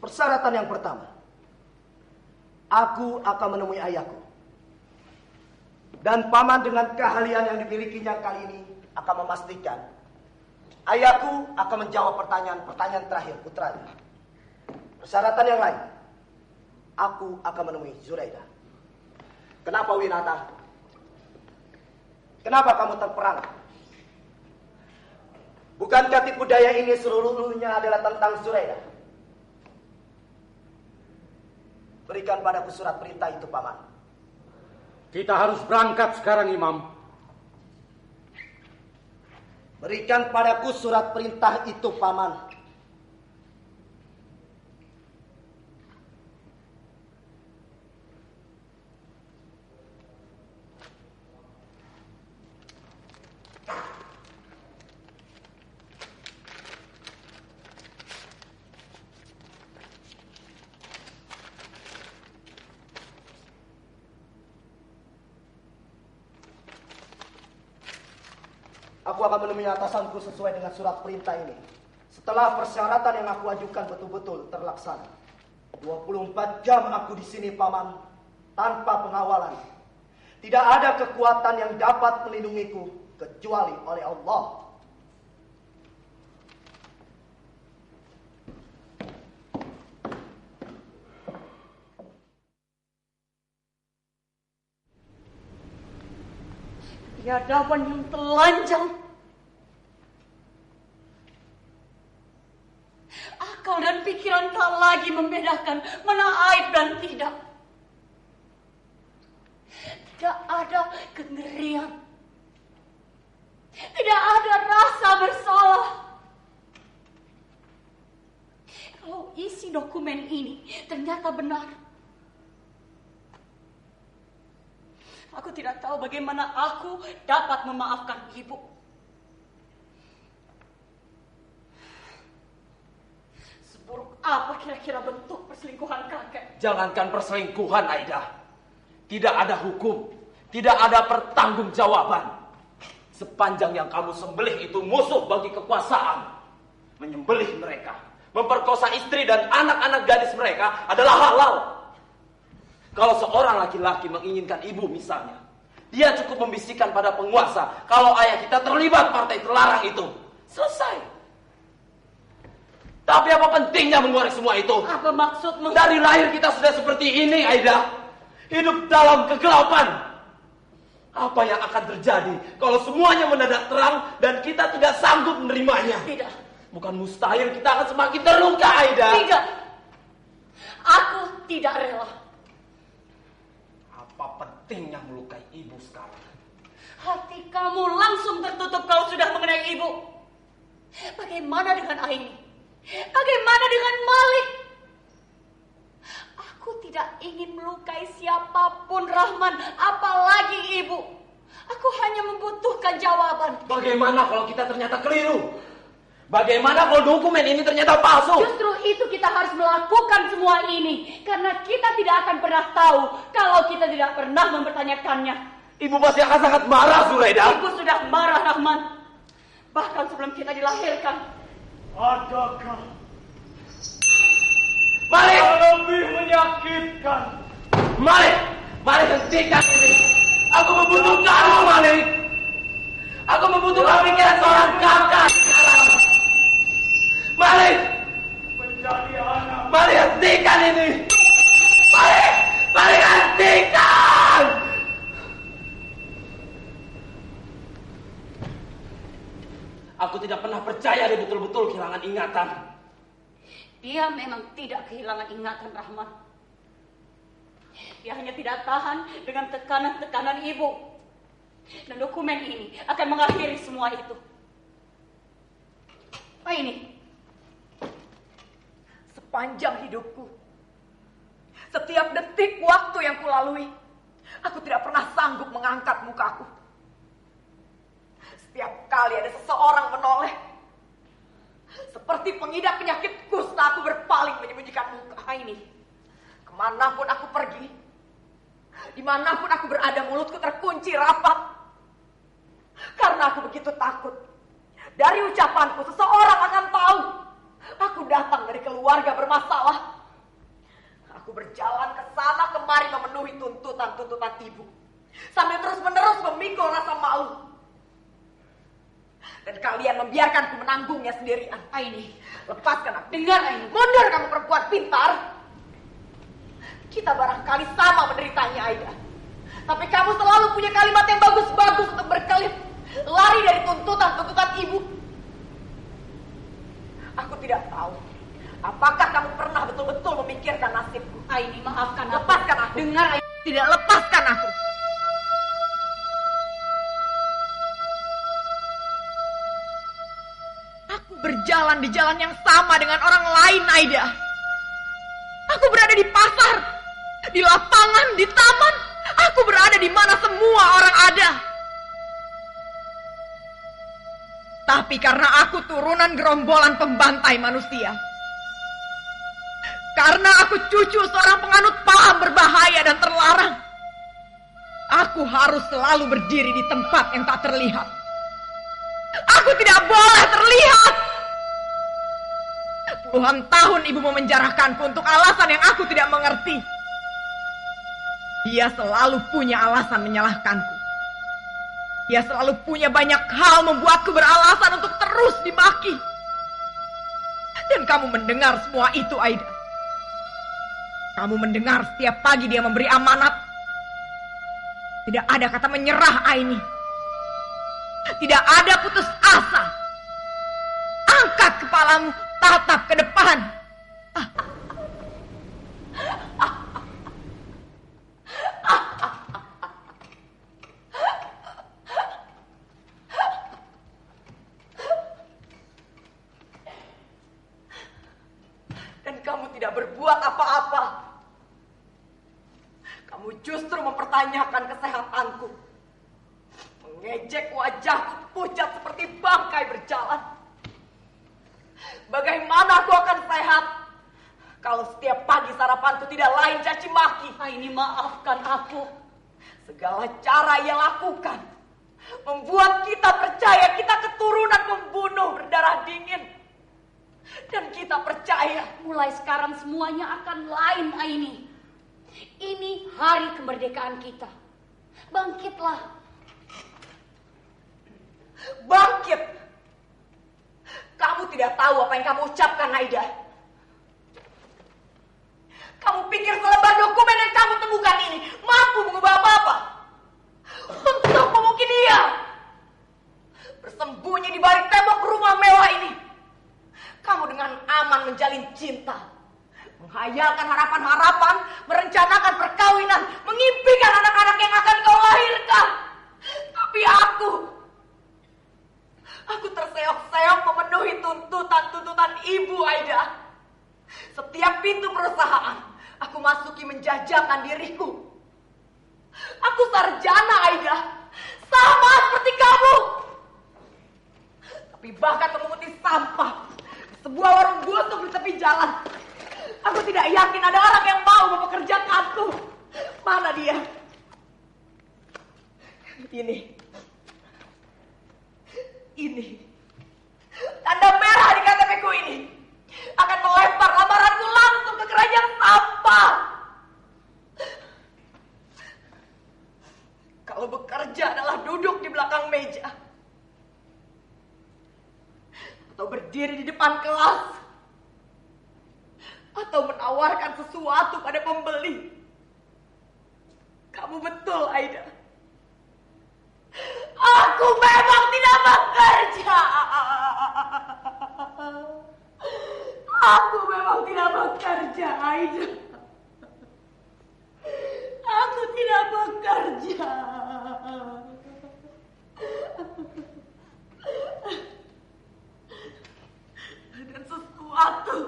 Persyaratan yang pertama, aku akan menemui ayahku. Dan paman dengan keahlian yang dimilikinya kali ini akan memastikan ayahku akan menjawab pertanyaan terakhir putranya. Persyaratan yang lain, aku akan menemui Zuraida. Kenapa, Winata? Kenapa kamu terperang? Bukankah tipu daya ini seluruhnya adalah tentang Zuraida? Berikan padaku surat perintah itu, paman. Kita harus berangkat sekarang, Imam. Berikan padaku surat perintah itu, paman. Aku akan menemui atasanku sesuai dengan surat perintah ini. Setelah persyaratan yang aku ajukan betul-betul terlaksana. 24 jam aku di sini, paman, tanpa pengawalan. Tidak ada kekuatan yang dapat melindungiku kecuali oleh Allah. Biadaban yang telanjang. Akal dan pikiran tak lagi membedakan mana aib dan tidak. Tidak ada kengerian. Tidak ada rasa bersalah. Kalau isi dokumen ini ternyata benar, aku tidak tahu bagaimana aku dapat memaafkan ibu. Seburuk apa kira-kira bentuk perselingkuhan kakek? Jangankan perselingkuhan, Aida. Tidak ada hukum, tidak ada pertanggungjawaban. Sepanjang yang kamu sembelih itu musuh bagi kekuasaan. Menyembelih mereka, memperkosa istri dan anak-anak gadis mereka adalah halal. Kalau seorang laki-laki menginginkan ibu misalnya, dia cukup membisikkan pada penguasa kalau ayah kita terlibat partai terlarang itu. Selesai. Tapi apa pentingnya mengorek semua itu? Apa maksudmu? Dari lahir kita sudah seperti ini, Aida. Hidup dalam kegelapan. Apa yang akan terjadi kalau semuanya mendadak terang dan kita tidak sanggup menerimanya? Tidak. Bukan mustahil kita akan semakin terluka, Aida. Tidak. Aku tidak rela. Apa pentingnya melukai ibu sekarang? Hati kamu langsung tertutup kalau sudah mengenai ibu. Bagaimana dengan Aini? Bagaimana dengan Malik? Aku tidak ingin melukai siapapun, Rahman, apalagi ibu. Aku hanya membutuhkan jawaban. Bagaimana kalau kita ternyata keliru? Bagaimana kalau dokumen ini ternyata palsu? Justru itu kita harus melakukan semua ini. Karena kita tidak akan pernah tahu kalau kita tidak pernah mempertanyakannya. Ibu pasti akan sangat marah, Zuraida. Ibu sudah marah, Rahman. Bahkan sebelum kita dilahirkan. Adakah Malik! lebih menyakitkan? Malik! Malik, hentikan ini. Aku membutuhkanmu, Malik. Aku membutuhkan pikiran seorang kakak sekarang. Malik! Menjadi anak. Malik, hentikan ini. Malik! Malik, hentikan! Aku tidak pernah percaya dia betul-betul kehilangan ingatan. Dia memang tidak kehilangan ingatan, Rahman. Dia hanya tidak tahan dengan tekanan-tekanan ibu. Dan dokumen ini akan mengakhiri semua itu. Apa ini? Sepanjang hidupku, setiap detik waktu yang kulalui, aku tidak pernah sanggup mengangkat mukaku. Setiap kali ada seseorang menoleh, seperti pengidap penyakit kusta, aku berpaling menyembunyikan muka. Ini, kemanapun aku pergi, dimanapun aku berada, mulutku terkunci rapat. Karena aku begitu takut. Dari ucapanku, seseorang akan tahu aku datang dari keluarga bermasalah. Aku berjalan ke sana kemari memenuhi tuntutan-tuntutan ibu, sambil terus-menerus memikul rasa malu. Dan kalian membiarkanku menanggungnya sendirian. Aini, lepaskan aku. Dengar Aini, mundur kamu perempuan pintar. Kita barangkali sama menderitanya, Aida. Tapi kamu selalu punya kalimat yang bagus-bagus untuk berkelit, lari dari tuntutan-tuntutan ibu. Aku tidak tahu apakah kamu pernah betul-betul memikirkan nasibku. Aini, maafkan aku. Lepaskan aku. Dengar, Aini. Tidak, lepaskan aku. Aku berjalan di jalan yang sama dengan orang lain, Aida. Aku berada di pasar, di lapangan, di taman. Aku berada di mana semua orang ada. Tapi karena aku turunan gerombolan pembantai manusia, karena aku cucu seorang penganut paham berbahaya dan terlarang, aku harus selalu berdiri di tempat yang tak terlihat. Aku tidak boleh terlihat. Puluhan tahun ibu memenjarakanku untuk alasan yang aku tidak mengerti. Dia selalu punya alasan menyalahkanku. Dia selalu punya banyak hal membuatku beralasan untuk terus dimaki. Dan kamu mendengar semua itu, Aida. Kamu mendengar setiap pagi dia memberi amanat. Tidak ada kata menyerah, Aini. Tidak ada putus asa. Angkat kepalamu, tatap ke depan. Dan kamu tidak berbuat apa-apa. Kamu justru mempertanyakan kesehatanku. Mengejek wajahku pucat seperti bangkai berjalan. Bagaimana aku akan sehat kalau setiap pagi sarapanku tidak lain caci maki? Aini, maafkan aku. Segala cara ia lakukan membuat kita percaya kita keturunan pembunuh berdarah dingin. Dan kita percaya Mulai sekarang semuanya akan lain, Aini. Ini hari kemerdekaan kita. Bangkitlah. bangkit. Kamu tidak tahu apa yang kamu ucapkan, Aida. Kamu pikir selebar dokumen yang kamu temukan ini mampu mengubah apa-apa? Untukmu mungkin iya. Bersembunyi di balik tembok rumah mewah ini, kamu dengan aman menjalin cinta, menghayalkan harapan-harapan, merencanakan perkawinan, mengimpikan anak-anak yang akan kau lahirkan. Tapi aku terseok-seok memenuhi tuntutan-tuntutan ibu, Aida. Setiap pintu perusahaan aku masuki menjajakan diriku. Aku sarjana, Aida, sama seperti kamu. Tapi bahkan memunguti sampah di sebuah warung busuk di tepi jalan, aku tidak yakin ada orang yang mau mempekerjakanku. Mana dia? Ini tanda merah di KTP-ku ini akan melempar lamaranku langsung ke keranjang sampah. Kalau bekerja adalah duduk di belakang meja atau berdiri di depan kelas atau menawarkan sesuatu pada pembeli, kamu betul, Aida. Aku memang tidak bekerja. Aku memang tidak bekerja, Aida. Aku tidak bekerja. Dan sesuatu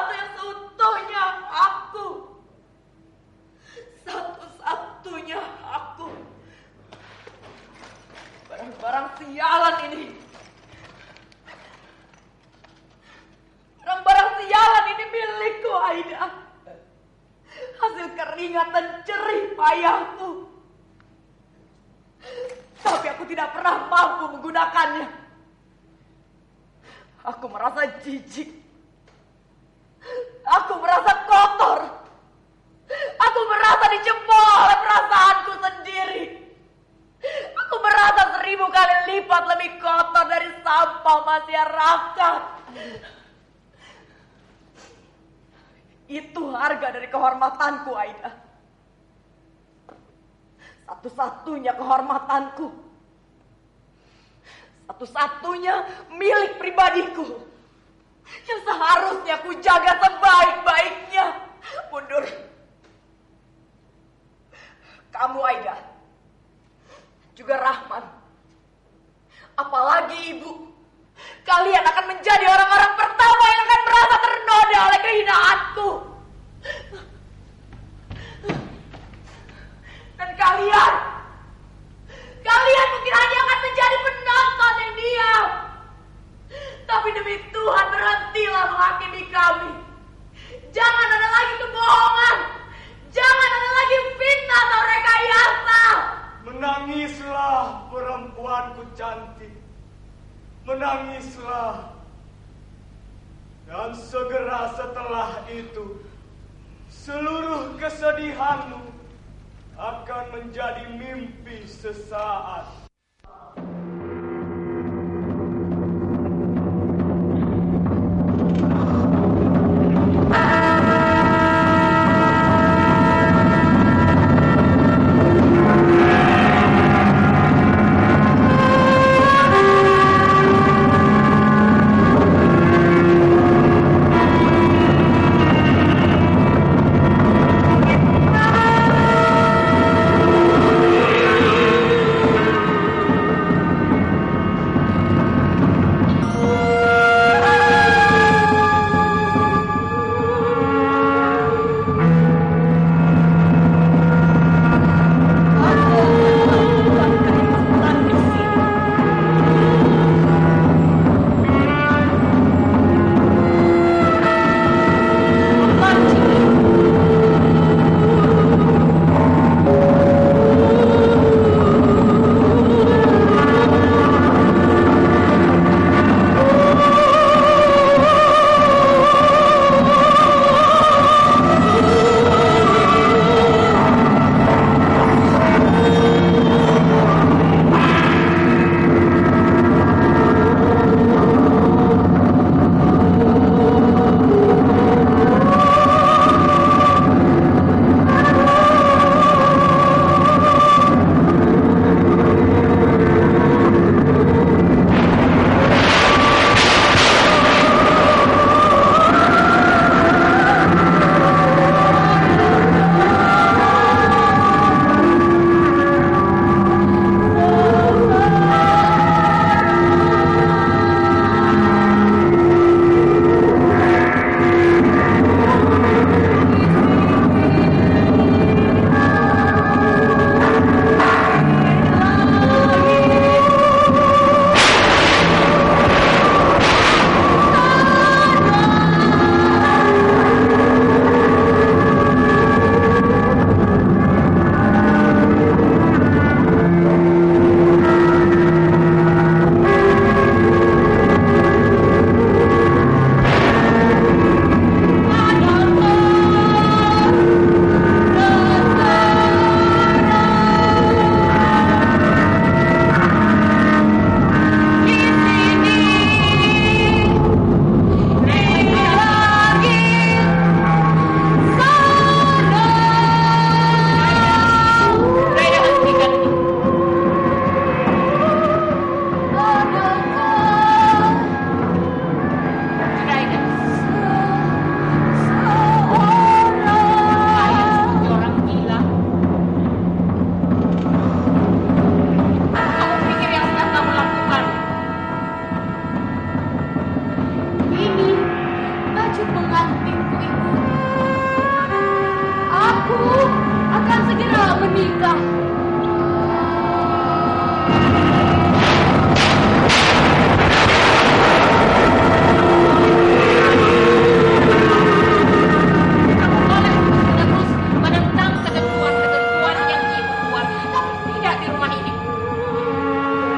yang seutuhnya aku. Satu-satunya aku. Barang-barang sialan ini. Barang-barang sialan ini milikku, Aida. Hasil keringat dan jerih payahku. Tapi aku tidak pernah mampu menggunakannya. Aku merasa jijik. Aku merasa kotor. Aku merasa dicemooh oleh perasaanku sendiri. Aku merasa 1000 kali lipat lebih kotor dari sampah masyarakat. Itu harga dari kehormatanku, Aida. Satu-satunya kehormatanku. Satu-satunya milik pribadiku. Yang seharusnya ku jaga sebaik-baiknya. Mundur. Kamu, Aida. Juga Rahman. Apalagi Ibu. Kalian akan menjadi orang-orang pertama yang akan merasa ternoda oleh kehinaanku. Dan kalian mungkin hanya akan menjadi penonton yang diam. Tapi demi Tuhan, berhentilah menghakimi kami. Jangan ada lagi kebohongan. Jangan ada lagi fitnah atau rekayasa. Menangislah perempuanku cantik. Menangislah. Dan segera setelah itu, seluruh kesedihanmu akan menjadi mimpi sesaat.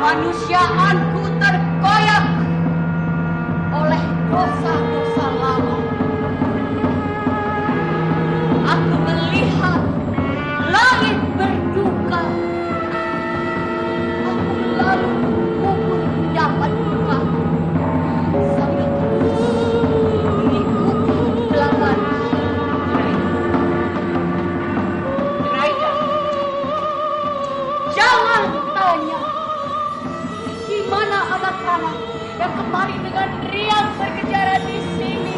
Kemanusiaanku terkoyak oleh dosa-dosa lama. Aku melihat langit berduka. Aku lalu kubur dapat duka sambil terus mengikuti belakang. Juraida, Jangan tanya di mana anak-anak yang kemarin dengan riang berkejaran di sini.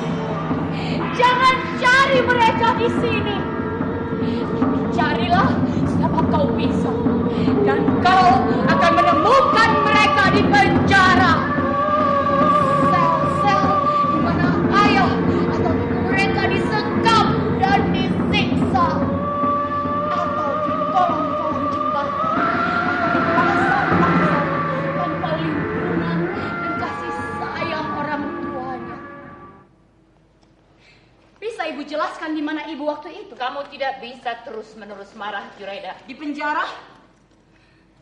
Jangan cari mereka di sini. Carilah siapa kau bisa, dan kau akan menemukan mereka di penjara. Sel-sel di mana ayah atau ibu mereka disekap dan disiksa, atau di kolong-kolong jembatan, atau di pasar-pasar tanpa lingkungan dan kasih sayang orang tuanya. Bisa ibu jelaskan di mana ibu waktu itu? kamu tidak bisa terus-menerus marah, Juraida. Di penjara?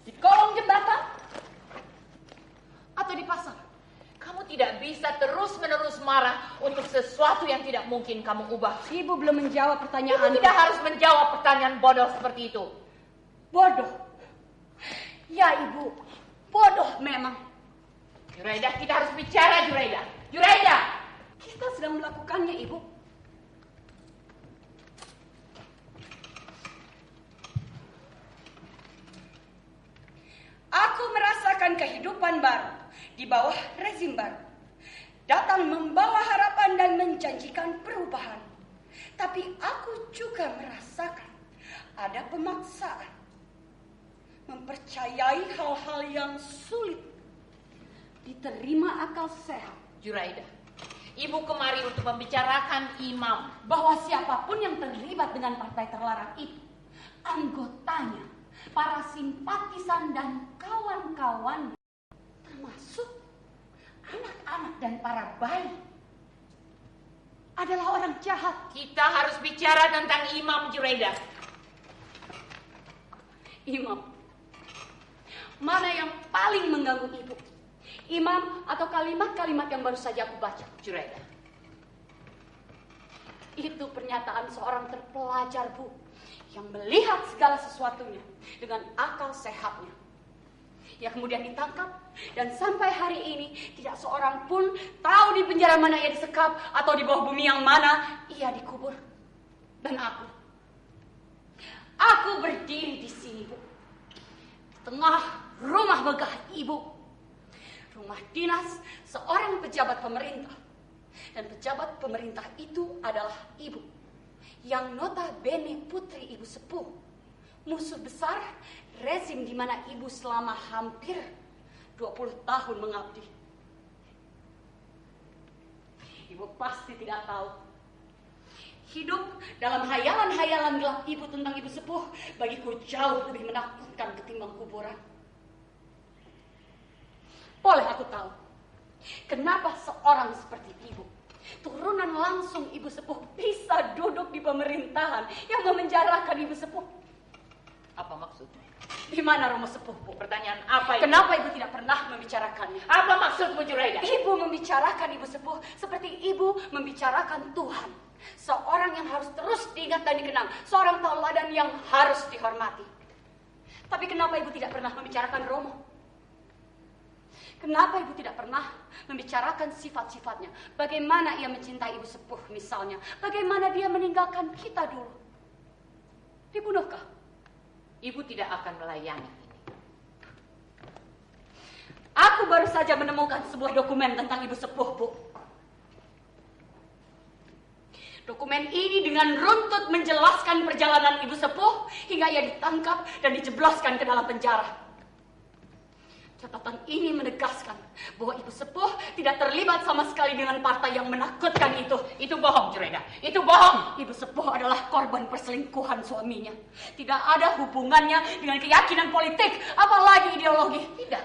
Di kolong jembatan? Atau di pasar? Kamu tidak bisa terus-menerus marah untuk sesuatu yang tidak mungkin kamu ubah. Ibu belum menjawab Ibu pertanyaan. tidak harus menjawab pertanyaan bodoh seperti itu. Bodoh. Ya ibu, bodoh memang. Juraida, kita harus bicara, Juraida. Juraida! Kita sedang melakukannya ibu. Aku merasakan kehidupan baru di bawah rezim baru. Datang membawa harapan dan menjanjikan perubahan. Tapi aku juga merasakan ada pemaksaan. Mempercayai hal-hal yang sulit diterima akal sehat. Juraida, ibu kemari untuk membicarakan imam. Bahwa siapapun yang terlibat dengan partai terlarang itu, anggotanya, para simpatisan dan kawan-kawan, termasuk anak-anak dan para bayi, adalah orang jahat. Kita harus bicara tentang imam, Juraida. Imam, mana yang paling mengganggu ibu? Imam atau kalimat-kalimat yang baru saja aku baca? Juraida, Itu pernyataan seorang terpelajar, Bu, yang melihat segala sesuatunya dengan akal sehatnya. Ia kemudian ditangkap dan sampai hari ini tidak seorang pun tahu di penjara mana ia disekap atau di bawah bumi yang mana ia dikubur. Dan aku berdiri di sini, Bu, di tengah rumah megah ibu, rumah dinas seorang pejabat pemerintah. Dan pejabat pemerintah itu adalah ibu, yang notabene putri ibu sepuh, musuh besar rezim di mana ibu selama hampir 20 tahun mengabdi. Ibu pasti tidak tahu, hidup dalam hayalan-hayalan gelap ibu tentang ibu sepuh bagiku jauh lebih menakutkan ketimbang kuburan. Boleh aku tahu kenapa seorang seperti ibu, turunan langsung ibu sepuh, bisa duduk di pemerintahan yang memenjarakan ibu sepuh? apa maksudnya? Di mana rumah sepuh, Bu? Pertanyaan apa itu? Kenapa ibu tidak pernah membicarakannya? Apa maksudmu, Juraida? Ibu membicarakan ibu sepuh seperti ibu membicarakan Tuhan, seorang yang harus terus diingat dan dikenang, seorang tauladan yang harus dihormati. Tapi kenapa ibu tidak pernah membicarakan Romo? Kenapa ibu tidak pernah membicarakan sifat-sifatnya? Bagaimana ia mencintai ibu sepuh misalnya? Bagaimana dia meninggalkan kita dulu? Dibunuhkah? Ibu tidak akan melayani ini. Aku baru saja menemukan sebuah dokumen tentang ibu sepuh, Bu. Dokumen ini dengan runtut menjelaskan perjalanan ibu sepuh hingga ia ditangkap dan dijebloskan ke dalam penjara. Catatan ini menegaskan bahwa Ibu Sepuh tidak terlibat sama sekali dengan partai yang menakutkan itu. Itu bohong, Juraida. Itu bohong. Ibu Sepuh adalah korban perselingkuhan suaminya. Tidak ada hubungannya dengan keyakinan politik, apalagi ideologi. Tidak.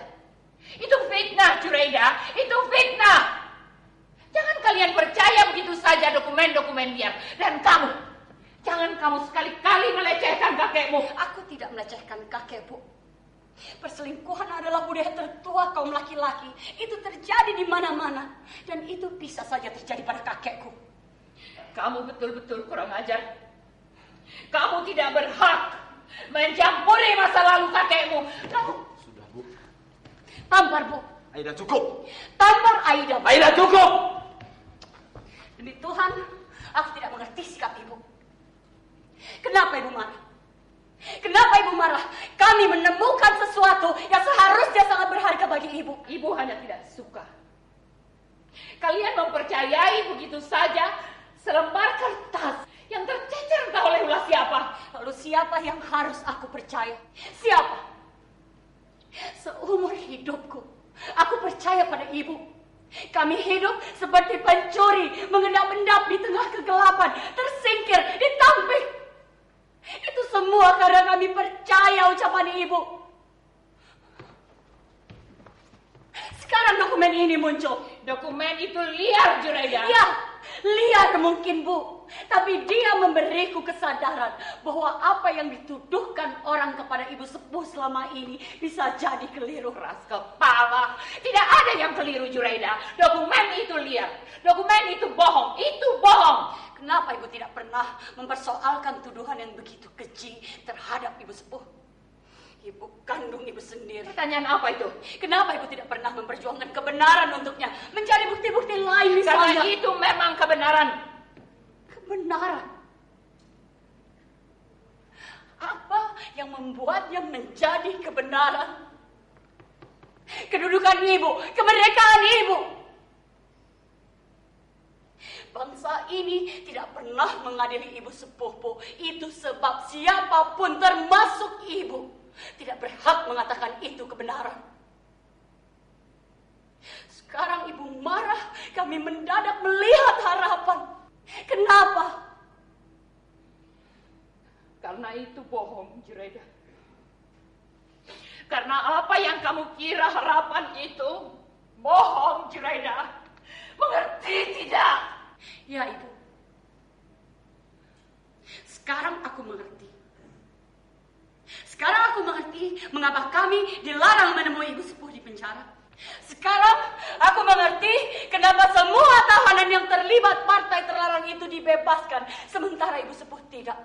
Itu fitnah, Juraida. Itu fitnah. Jangan kalian percaya begitu saja dokumen-dokumen dia. Dan kamu, jangan kamu sekali-kali melecehkan kakekmu. Aku tidak melecehkan kakek, Bu. Perselingkuhan adalah budaya tertua kaum laki-laki. Itu terjadi di mana-mana. Dan itu bisa saja terjadi pada kakekku. Kamu betul-betul kurang ajar. Kamu tidak berhak mencampuri masa lalu kakekmu. Kamu... Sudah, Bu. Tampar, Bu. Aida, cukup. Tampar Aida, Bu. Aida, cukup. Demi Tuhan, aku tidak mengerti sikap Ibu. Kenapa Ibu marah? Kenapa Ibu marah? Kami menemukan sesuatu yang seharusnya sangat berharga bagi Ibu. Ibu hanya tidak suka. Kalian mempercayai begitu saja selembar kertas yang tercecer entah oleh ulah siapa. Lalu siapa yang harus aku percaya? Siapa? Seumur hidupku, aku percaya pada Ibu. Kami hidup seperti pencuri, mengendap-endap di tengah kegelapan, tersingkir, ditampik. Itu semua karena kami percaya ucapan Ibu. Sekarang dokumen ini muncul. Dokumen itu liar, Juraida. Ya, liar mungkin, Bu. Tapi dia memberiku kesadaran bahwa apa yang dituduhkan orang kepada Ibu Sepuh selama ini bisa jadi keliru. Keras kepala. Tidak ada yang keliru, Juraida. Dokumen itu liar. Dokumen itu bohong. Itu bohong. Kenapa Ibu tidak pernah mempersoalkan tuduhan yang begitu keji terhadap Ibu Sepuh? Ibu kandung Ibu sendiri. Pertanyaan apa itu? Kenapa Ibu tidak pernah memperjuangkan kebenaran untuknya? Mencari bukti-bukti lain misalnya. Karena itu memang kebenaran. Kebenaran? Apa yang membuatnya menjadi kebenaran? Kedudukan Ibu, kemerdekaan Ibu. Bangsa ini tidak pernah mengadili Ibu Sepuh, Bu. Itu sebab siapapun termasuk Ibu tidak berhak mengatakan itu kebenaran. Sekarang Ibu marah, kami mendadak melihat harapan. Kenapa? Karena itu bohong, Juraida. Karena apa yang kamu kira harapan itu bohong, Juraida. Mengerti tidak? Ya, Ibu. Sekarang aku mengerti. Sekarang aku mengerti mengapa kami dilarang menemui Ibu Sepuh di penjara. Sekarang aku mengerti kenapa semua tahanan yang terlibat partai terlarang itu dibebaskan, sementara Ibu Sepuh tidak.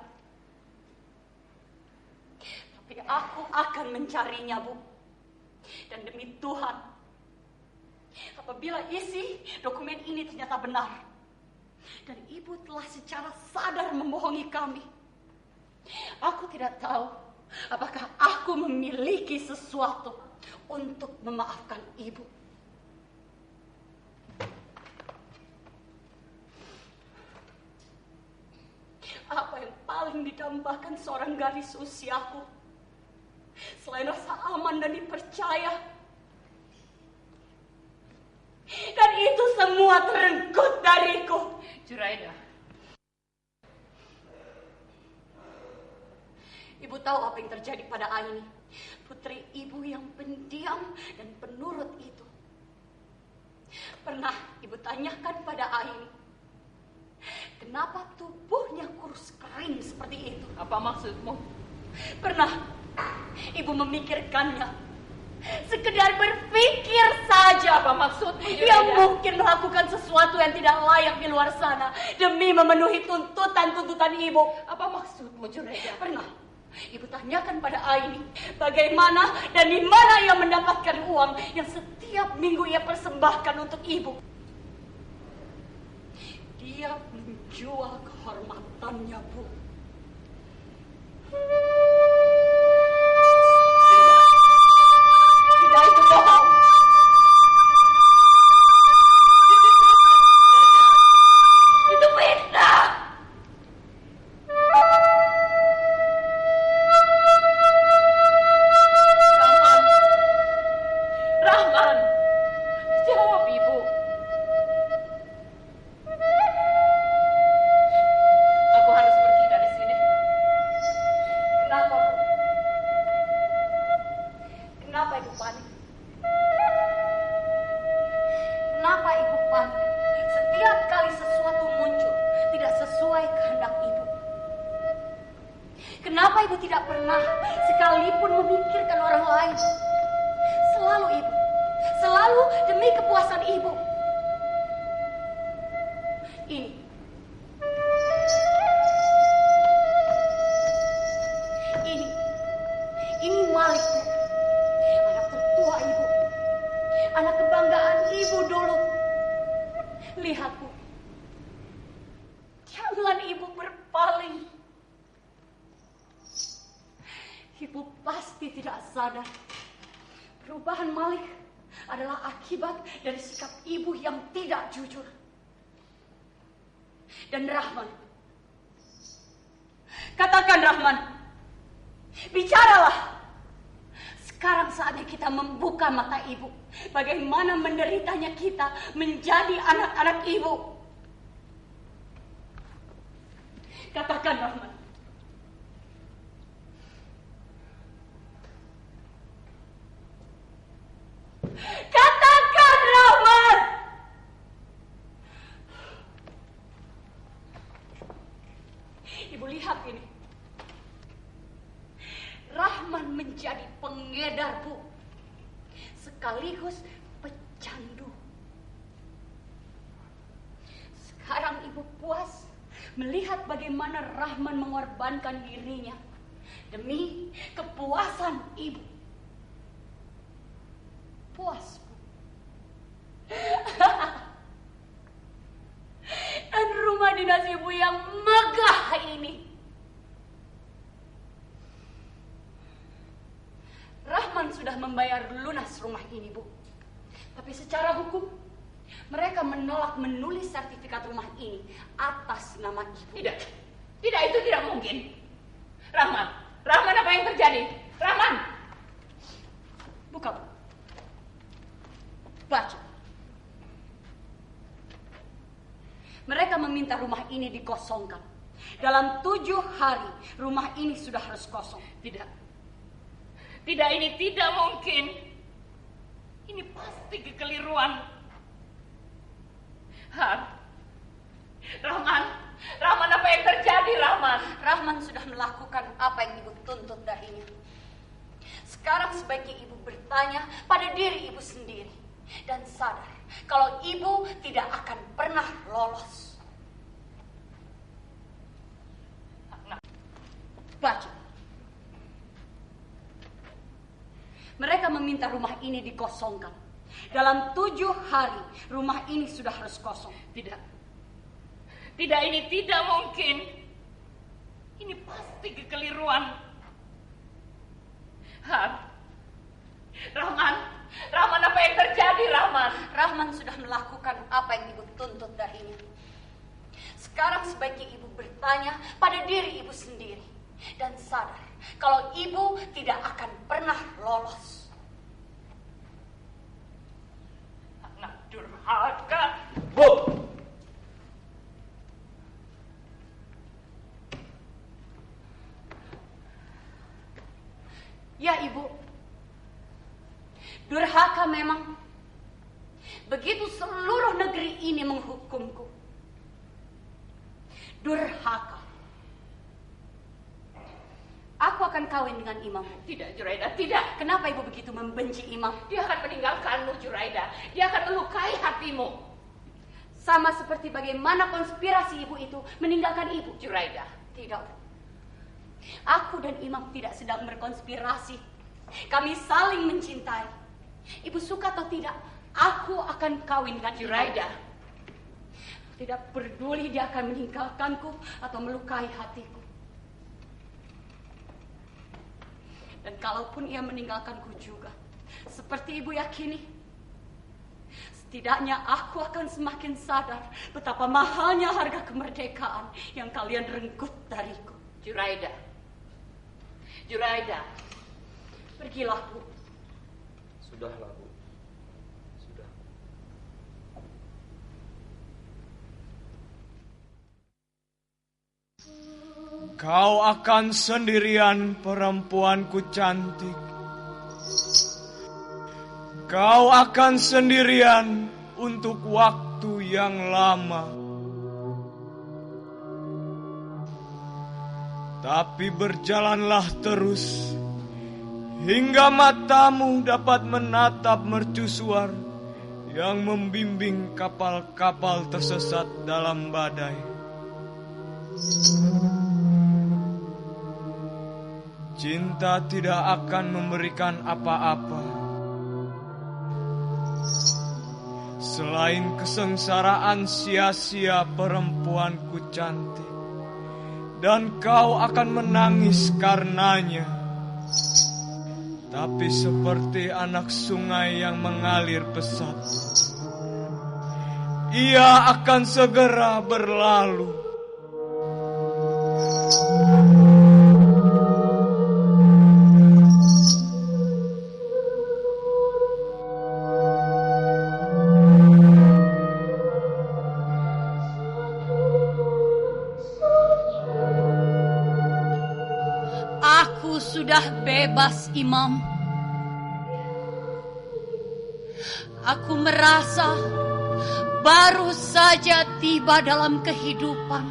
Tapi aku akan mencarinya, Bu. Dan demi Tuhan, apabila isi dokumen ini ternyata benar, dan Ibu telah secara sadar membohongi kami, aku tidak tahu apakah aku memiliki sesuatu untuk memaafkan Ibu. Apa yang paling didambakan seorang gadis usiaku selain rasa aman dan dipercaya? Dan itu semua terenggut dariku. Juraida, Ibu tahu apa yang terjadi pada Aini, putri Ibu yang pendiam dan penurut itu. Pernah Ibu tanyakan pada Aini, kenapa tubuhnya kurus kering seperti itu? apa maksudmu? Pernah Ibu memikirkannya? Sekedar berpikir saja. Apa maksudmu, Yang Juraida? mungkin melakukan sesuatu yang tidak layak di luar sana demi memenuhi tuntutan-tuntutan Ibu. Apa maksudmu, Juraida? Pernah Ibu tanyakan pada Aini bagaimana dan di mana ia mendapatkan uang yang setiap minggu ia persembahkan untuk Ibu. Dia menjual kehormatannya, Bu. Tidak, itu bohong. Itu fitnah. Kenapa ibu tidak pernah sekalipun memikirkan orang lain? Selalu ibu, selalu demi kepuasan ibu. Ini Malik, anak tertua ibu, anak kebanggaan ibu dulu. Lihat bu, jangan ibu berpaling. Ibu pasti tidak sadar perubahan Malik adalah akibat dari sikap ibu yang tidak jujur. Dan Rahman, katakan Rahman, bicaralah. Sekarang saatnya kita membuka mata ibu. Bagaimana menderitanya kita menjadi anak-anak ibu. Katakan Rahman. Katakan Rahman. Ibu lihat ini. Rahman menjadi pengedar bu, sekaligus pecandu. Sekarang ibu puas melihat bagaimana Rahman mengorbankan dirinya demi kepuasan ibu. Puas bu. Dan rumah dinas ibu yang megah ini, Rahman sudah membayar lunas rumah ini, Bu. Tapi secara hukum, mereka menolak menulis sertifikat rumah ini atas nama ibu. Tidak, itu tidak mungkin. Rahman, apa yang terjadi? Rahman! Buka, Bu. Baca. Mereka meminta rumah ini dikosongkan. Dalam 7 hari, rumah ini sudah harus kosong. Tidak, ini tidak mungkin. Ini pasti kekeliruan. Rahman, apa yang terjadi, Rahman? Rahman sudah melakukan apa yang ibu tuntut darinya. Sekarang sebaiknya ibu bertanya pada diri ibu sendiri dan sadar kalau ibu tidak akan pernah lolos. Baca. Mereka meminta rumah ini dikosongkan. Dalam 7 hari, rumah ini sudah harus kosong. Tidak, ini tidak mungkin. Ini pasti kekeliruan. Rahman, apa yang terjadi, Rahman? Rahman sudah melakukan apa yang ibu tuntut darinya. Sekarang sebaiknya ibu bertanya pada diri ibu sendiri dan sadar kalau ibu tidak akan pernah lolos. Anak durhaka. Bu! Ya ibu, durhaka memang. Begitu seluruh negeri ini menghukumku. Durhaka. Aku akan kawin dengan imammu. Tidak, Juraida, tidak. Kenapa ibu begitu membenci imam? Dia akan meninggalkanmu, Juraida. Dia akan melukai hatimu. Sama seperti bagaimana konspirasi ibu itu meninggalkan ibu. Juraida. Tidak. Aku dan imam tidak sedang berkonspirasi. Kami saling mencintai. Ibu suka atau tidak, aku akan kawin dengan Juraida. Tidak peduli dia akan meninggalkanku atau melukai hatiku. Dan kalaupun ia meninggalkanku juga, seperti ibu yakini, setidaknya aku akan semakin sadar betapa mahalnya harga kemerdekaan yang kalian renggut dariku. Juraida. Pergilah, Bu. Sudahlah, Bu. Sudah. Kau akan sendirian, perempuanku cantik. Kau akan sendirian untuk waktu yang lama. Tapi berjalanlah terus hingga matamu dapat menatap mercusuar yang membimbing kapal-kapal tersesat dalam badai. Cinta tidak akan memberikan apa-apa selain kesengsaraan sia-sia perempuanku cantik. Dan kau akan menangis karenanya. Tapi seperti anak sungai yang mengalir pesat, ia akan segera berlalu. Sudah bebas, Imam. Aku merasa baru saja tiba dalam kehidupan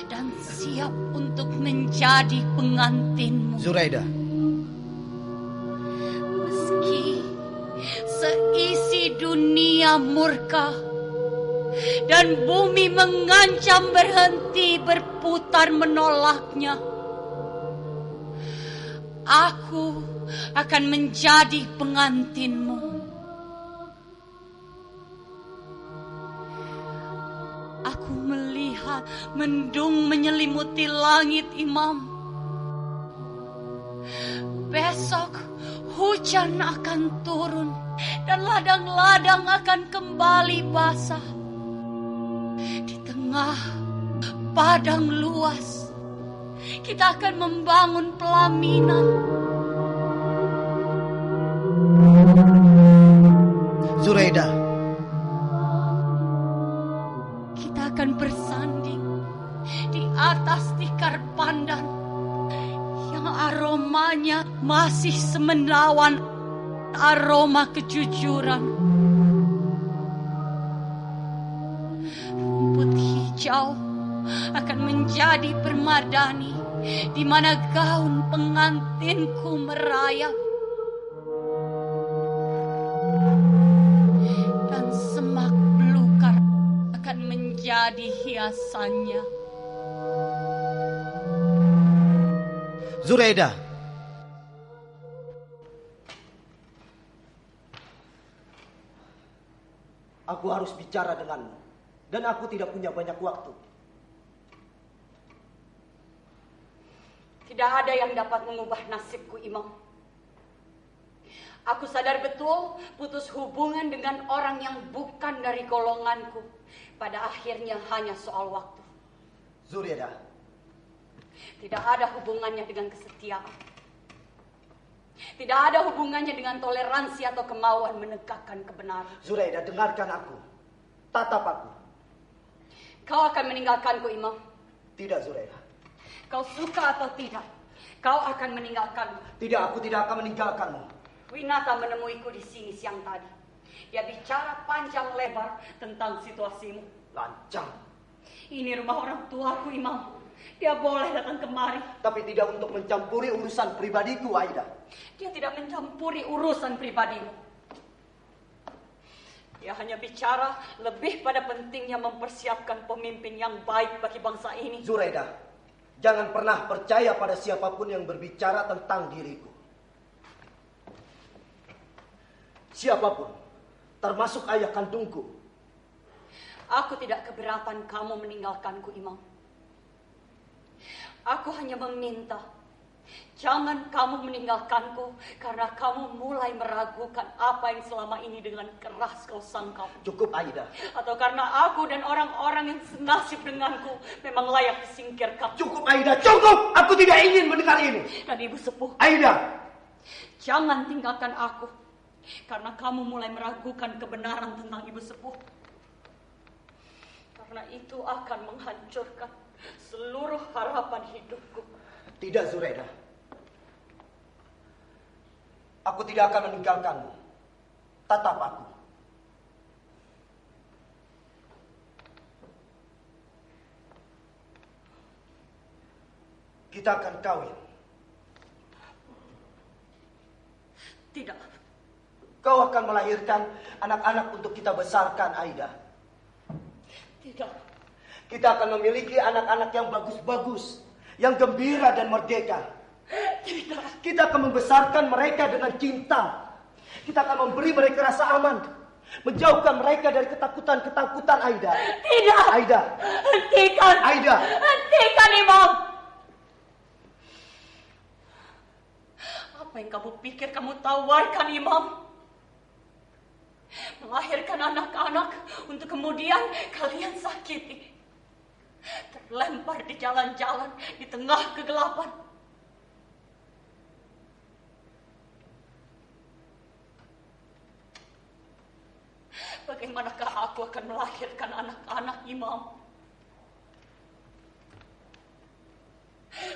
dan siap untuk menjadi pengantinmu. Zuraida. Meski seisi dunia murka dan bumi mengancam berhenti berputar menolaknya, aku akan menjadi pengantinmu. Aku melihat mendung menyelimuti langit, Imam. Besok hujan akan turun dan ladang-ladang akan kembali basah. Di tengah padang luas kita akan membangun pelaminan. Zuraida. Kita akan bersanding di atas tikar pandan yang aromanya masih semenawan aroma kejujuran. Rumput hijau akan menjadi permadani di mana gaun pengantinku merayap. Dan semak belukar akan menjadi hiasannya. Zuraida. Aku harus bicara denganmu dan aku tidak punya banyak waktu. Tidak ada yang dapat mengubah nasibku, Imam. Aku sadar betul putus hubungan dengan orang yang bukan dari golonganku pada akhirnya hanya soal waktu. Zuraida. Tidak ada hubungannya dengan kesetiaan. Tidak ada hubungannya dengan toleransi atau kemauan menegakkan kebenaran. Zuraida, dengarkan aku. Tatap aku. Kau akan meninggalkanku, Imam. Tidak, Zuraida. Kau suka atau tidak, kau akan meninggalkanmu. Tidak, aku tidak akan meninggalkanmu. Winata menemuiku di sini siang tadi. Dia bicara panjang lebar tentang situasimu. Lancang. Ini rumah orang tuaku, Imam. Dia boleh datang kemari. Tapi tidak untuk mencampuri urusan pribadiku, Aida. Dia tidak mencampuri urusan pribadimu. Dia hanya bicara lebih pada pentingnya mempersiapkan pemimpin yang baik bagi bangsa ini. Zuraida, jangan pernah percaya pada siapapun yang berbicara tentang diriku. Siapapun, termasuk ayah kandungku. Aku tidak keberatan kamu meninggalkanku, Imam. Aku hanya meminta, jangan kamu meninggalkanku karena kamu mulai meragukan apa yang selama ini dengan keras kau sangkap. Cukup, Aida. Atau karena aku dan orang-orang yang senasib denganku memang layak disingkirkan. Cukup, Aida, cukup! Aku tidak ingin mendengar ini. Dan Ibu Sepuh, Aida, jangan tinggalkan aku karena kamu mulai meragukan kebenaran tentang Ibu Sepuh. Karena itu akan menghancurkan seluruh harapan hidupku. Tidak, Zuraida. Aku tidak akan meninggalkanmu. Tatap aku. kita akan kawin. Tidak. Kau akan melahirkan anak-anak untuk kita besarkan, Aida. Tidak. Kita akan memiliki anak-anak yang bagus-bagus, yang gembira dan merdeka. Tidak. Kita akan membesarkan mereka dengan cinta. Kita akan memberi mereka rasa aman, menjauhkan mereka dari ketakutan-ketakutan, Aida. Tidak. Aida. Hentikan. Aida. Hentikan, Imam. Apa yang kamu pikir kamu tawarkan, Imam? Melahirkan anak-anak untuk kemudian kalian sakiti. Terlempar di jalan-jalan di tengah kegelapan. Bagaimanakah aku akan melahirkan anak-anak, Imam?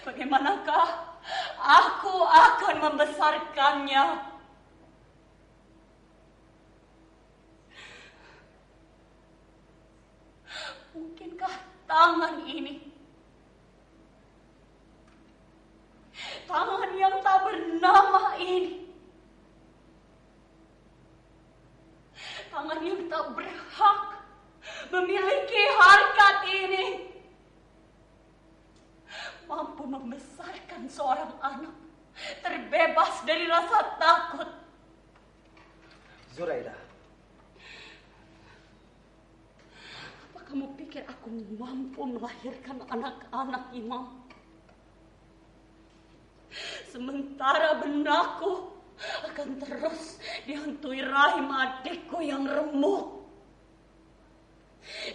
Bagaimanakah aku akan membesarkannya? Mungkinkah tangan ini, tangan yang tak bernama ini, tangan yang tak berhak memiliki harkat ini, mampu membesarkan seorang anak terbebas dari rasa takut? Zuraida, apa kamu pikir aku mampu melahirkan anak-anak, Imam? Sementara benakku akan terus dihantui rahim adikku yang remuk.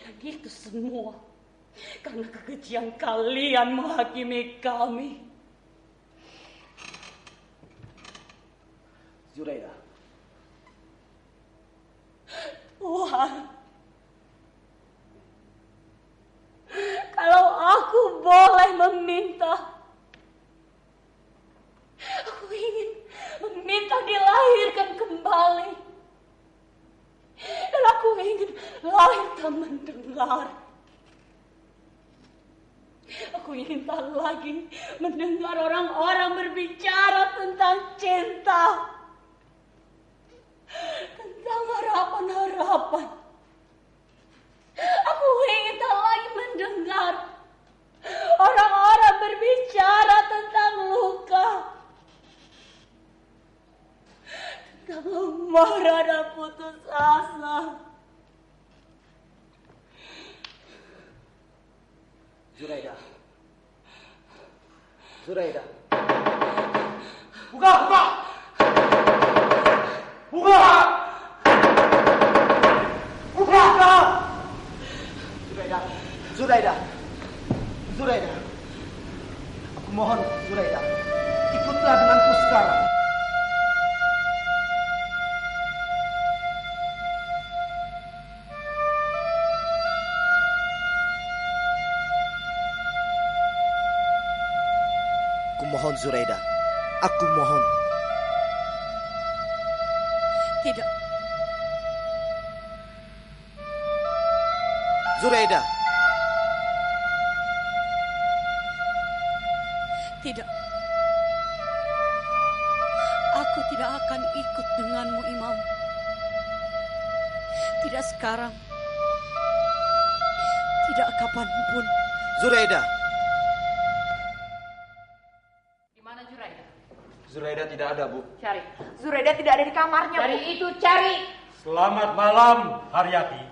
Dan itu semua karena kekejian kalian menghakimi kami. Zuraida. Tuhan, kalau aku boleh meminta, aku ingin meminta dilahirkan kembali. Dan aku ingin lahir tak mendengar. Aku ingin tak lagi mendengar orang-orang berbicara tentang cinta, tentang harapan-harapan. Aku ingin tak lagi mendengar orang-orang berbicara tentang luka, tentang marah dan putus asa. Zuraida. Zuraida. Buka, buka! Buka! Buka! Zuraida. Zuraida. Zuraida. Aku mohon, Zuraida, ikutlah denganku sekarang. Aku mohon, Zuraida. Aku mohon. Tidak. Zuraida. Tidak. Aku tidak akan ikut denganmu, Imam. Tidak sekarang. Tidak kapanpun. Zuraida. Di mana Zuraida? Zuraida tidak ada, Bu. Cari. Zuraida tidak ada di kamarnya. Cari itu, cari. Selamat malam, Haryati.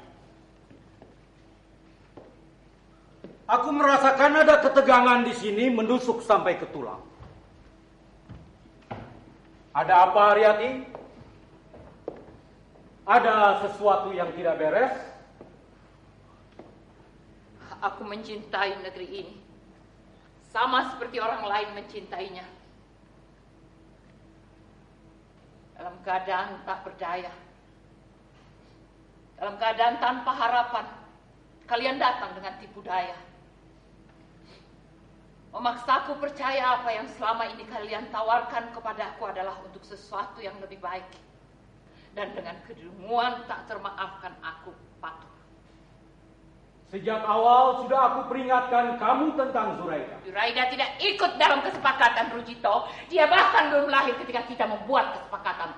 Aku merasakan ada ketegangan di sini menusuk sampai ke tulang. Ada apa, Haryati? Ada sesuatu yang tidak beres? Aku mencintai negeri ini. Sama seperti orang lain mencintainya. Dalam keadaan tak berdaya. Dalam keadaan tanpa harapan. Kalian datang dengan tipu daya. Memaksaku percaya apa yang selama ini kalian tawarkan kepadaku adalah untuk sesuatu yang lebih baik. Dan dengan kedunguan tak termaafkan aku patuh. Sejak awal sudah aku peringatkan kamu tentang Zuraida. Zuraida tidak ikut dalam kesepakatan, Rujito. Dia bahkan belum lahir ketika kita membuat kesepakatan.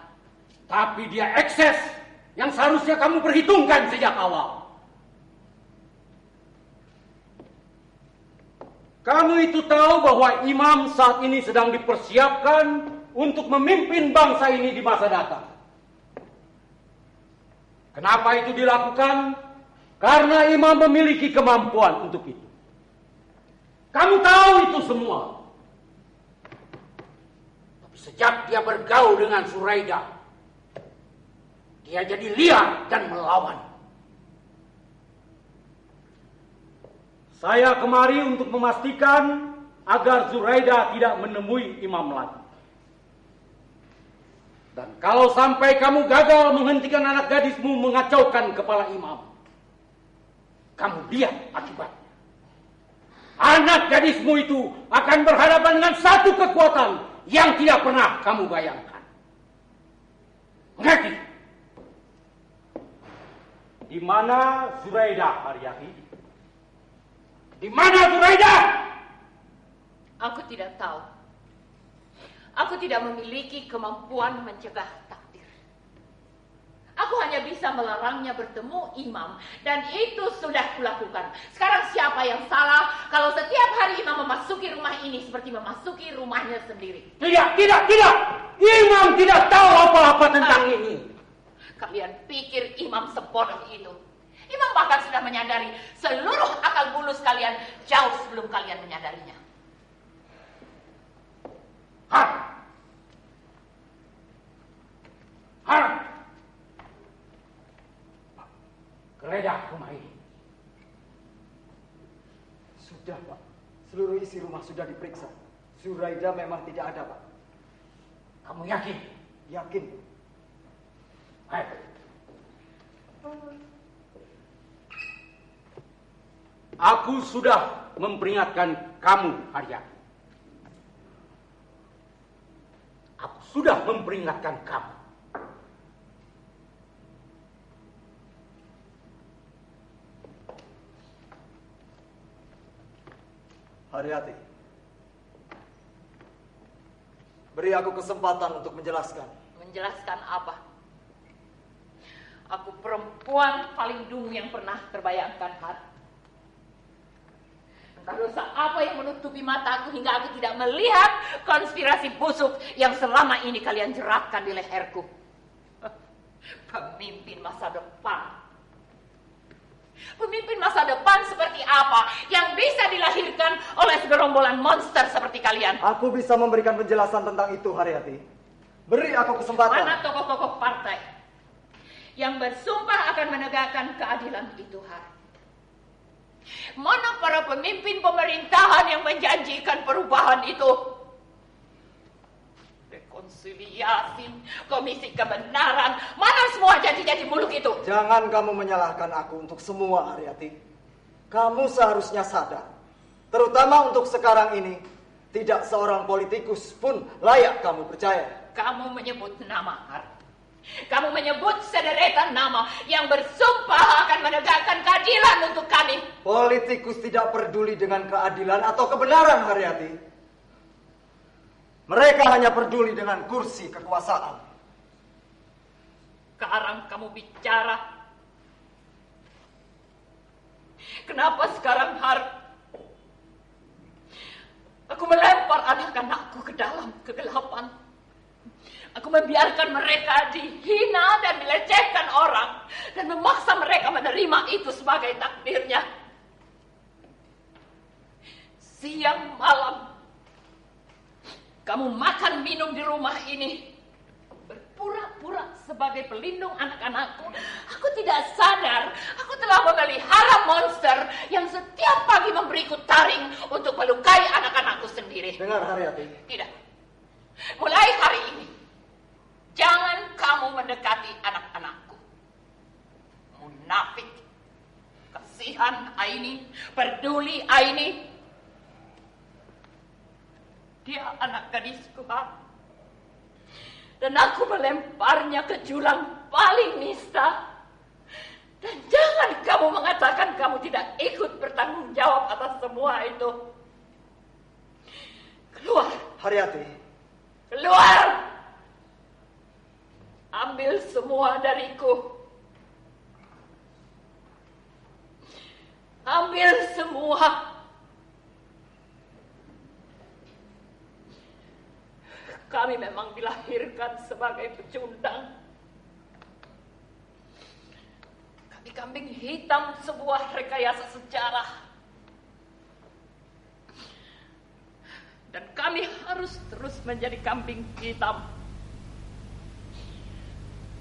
Tapi dia ekses yang seharusnya kamu perhitungkan sejak awal. Kamu itu tahu bahwa imam saat ini sedang dipersiapkan untuk memimpin bangsa ini di masa datang. Kenapa itu dilakukan? Karena imam memiliki kemampuan untuk itu. Kamu tahu itu semua. Tapi sejak dia bergaul dengan Zuraida, dia jadi liar dan melawan. Saya kemari untuk memastikan agar Zuraida tidak menemui imam lagi. Dan kalau sampai kamu gagal menghentikan anak gadismu mengacaukan kepala imam, kamu lihat akibatnya. Anak gadismu itu akan berhadapan dengan satu kekuatan yang tidak pernah kamu bayangkan. Mengerti? Di mana Zuraida, Haryati? Di mana Zuraida? Aku tidak tahu. Aku tidak memiliki kemampuan mencegah takdir. Aku hanya bisa melarangnya bertemu imam. Dan itu sudah kulakukan. Sekarang siapa yang salah kalau setiap hari imam memasuki rumah ini seperti memasuki rumahnya sendiri? Tidak. Imam tidak tahu apa-apa tentang ini. Kalian pikir imam sebodoh itu? Imam bahkan sudah menyadari seluruh akal bulus kalian jauh sebelum kalian menyadarinya. Har. Geledah rumah ini. Sudah, Pak. Seluruh isi rumah sudah diperiksa. Zuraida memang tidak ada, Pak. Kamu yakin? Yakin. Ayo. Aku sudah memperingatkan kamu, Haryati. Aku sudah memperingatkan kamu. Haryati, beri aku kesempatan untuk menjelaskan. Menjelaskan apa? Aku perempuan paling dungu yang pernah terbayangkan, Har. Entah dosa apa yang menutupi mataku hingga aku tidak melihat konspirasi busuk yang selama ini kalian jeratkan di leherku. Pemimpin masa depan. Pemimpin masa depan seperti apa yang bisa dilahirkan oleh segerombolan monster seperti kalian? Aku bisa memberikan penjelasan tentang itu, Haryati. Beri aku kesempatan. Mana tokoh-tokoh partai yang bersumpah akan menegakkan keadilan itu, Har? Mana para pemimpin pemerintahan yang menjanjikan perubahan itu? Rekonsiliasi, komisi kebenaran, mana semua janji-janji muluk itu? Jangan kamu menyalahkan aku untuk semua, Haryati. Kamu seharusnya sadar, terutama untuk sekarang ini, tidak seorang politikus pun layak kamu percaya. Kamu menyebut nama, Har. Kamu menyebut sederetan nama yang bersumpah akan menegakkan keadilan untuk kami. Politikus tidak peduli dengan keadilan atau kebenaran, Haryati. Mereka hanya peduli dengan kursi kekuasaan. Sekarang kamu bicara. Kenapa sekarang, Har? Aku melempar anak-anakku ke dalam kegelapan. Aku membiarkan mereka dihina dan dilecehkan orang. Dan memaksa mereka menerima itu sebagai takdirnya. Siang malam, kamu makan minum di rumah ini. Berpura-pura sebagai pelindung anak-anakku. Aku tidak sadar. Aku telah memelihara monster yang setiap pagi memberiku taring untuk melukai anak-anakku sendiri. Dengar, Haryati. Tidak. Mulai hari ini, jangan kamu mendekati anak-anakku. Munafik. Kasihan Aini. Peduli Aini. Dia anak gadisku, Har. Dan aku melemparnya ke jurang paling nista. Dan jangan kamu mengatakan kamu tidak ikut bertanggung jawab atas semua itu. Keluar. Haryati. Keluar. Ambil semua dariku. Ambil semua. Kami memang dilahirkan sebagai pecundang. Kami kambing hitam sebuah rekayasa sejarah. Dan kami harus terus menjadi kambing hitam.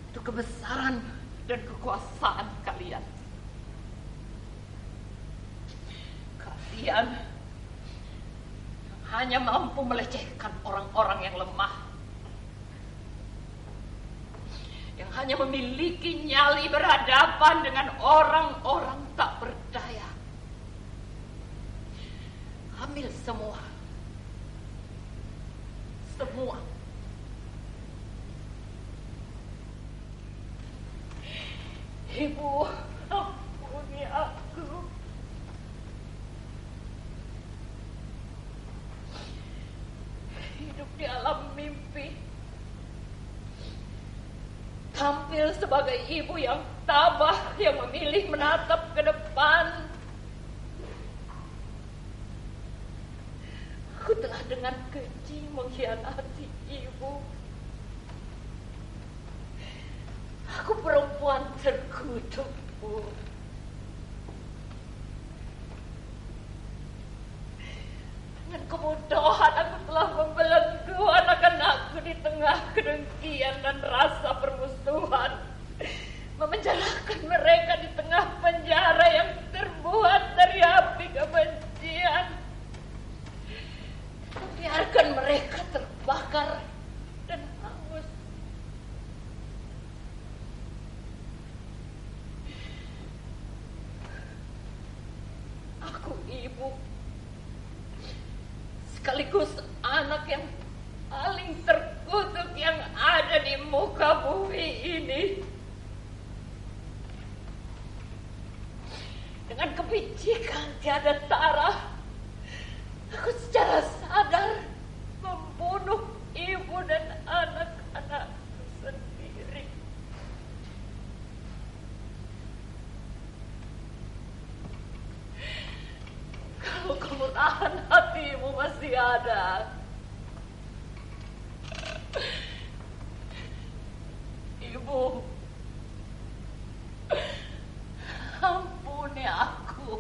Untuk kebesaran dan kekuasaan kalian. Kalian hanya mampu melecehkan orang-orang yang lemah. Yang hanya memiliki nyali berhadapan dengan orang-orang tak berdaya. Ambil semua. Semua. Ibu, ampuni aku. Hidup di alam mimpi. Tampil sebagai ibu yang tabah, yang memilih menatap ke depan. Aku telah dengan keji mengkhianati ibu. Aku perempuan terkutuk, Bu. Dengan kebodohan aku telah membelenggu anak-anakku di tengah kedengkian dan rasa permusuhan. Memenjarakan mereka di tengah penjara yang terbuat dari api kebencian. Biarkan mereka terbakar dan hangus. Aku ibu, sekaligus anak yang paling terkutuk yang ada di muka bumi ini. Dengan kepicikan tiada tara, aku secara sadar membunuh ibu dan anak-anakku sendiri. Kalau kemurahan hatimu masih ada, Ibu, ampuni aku.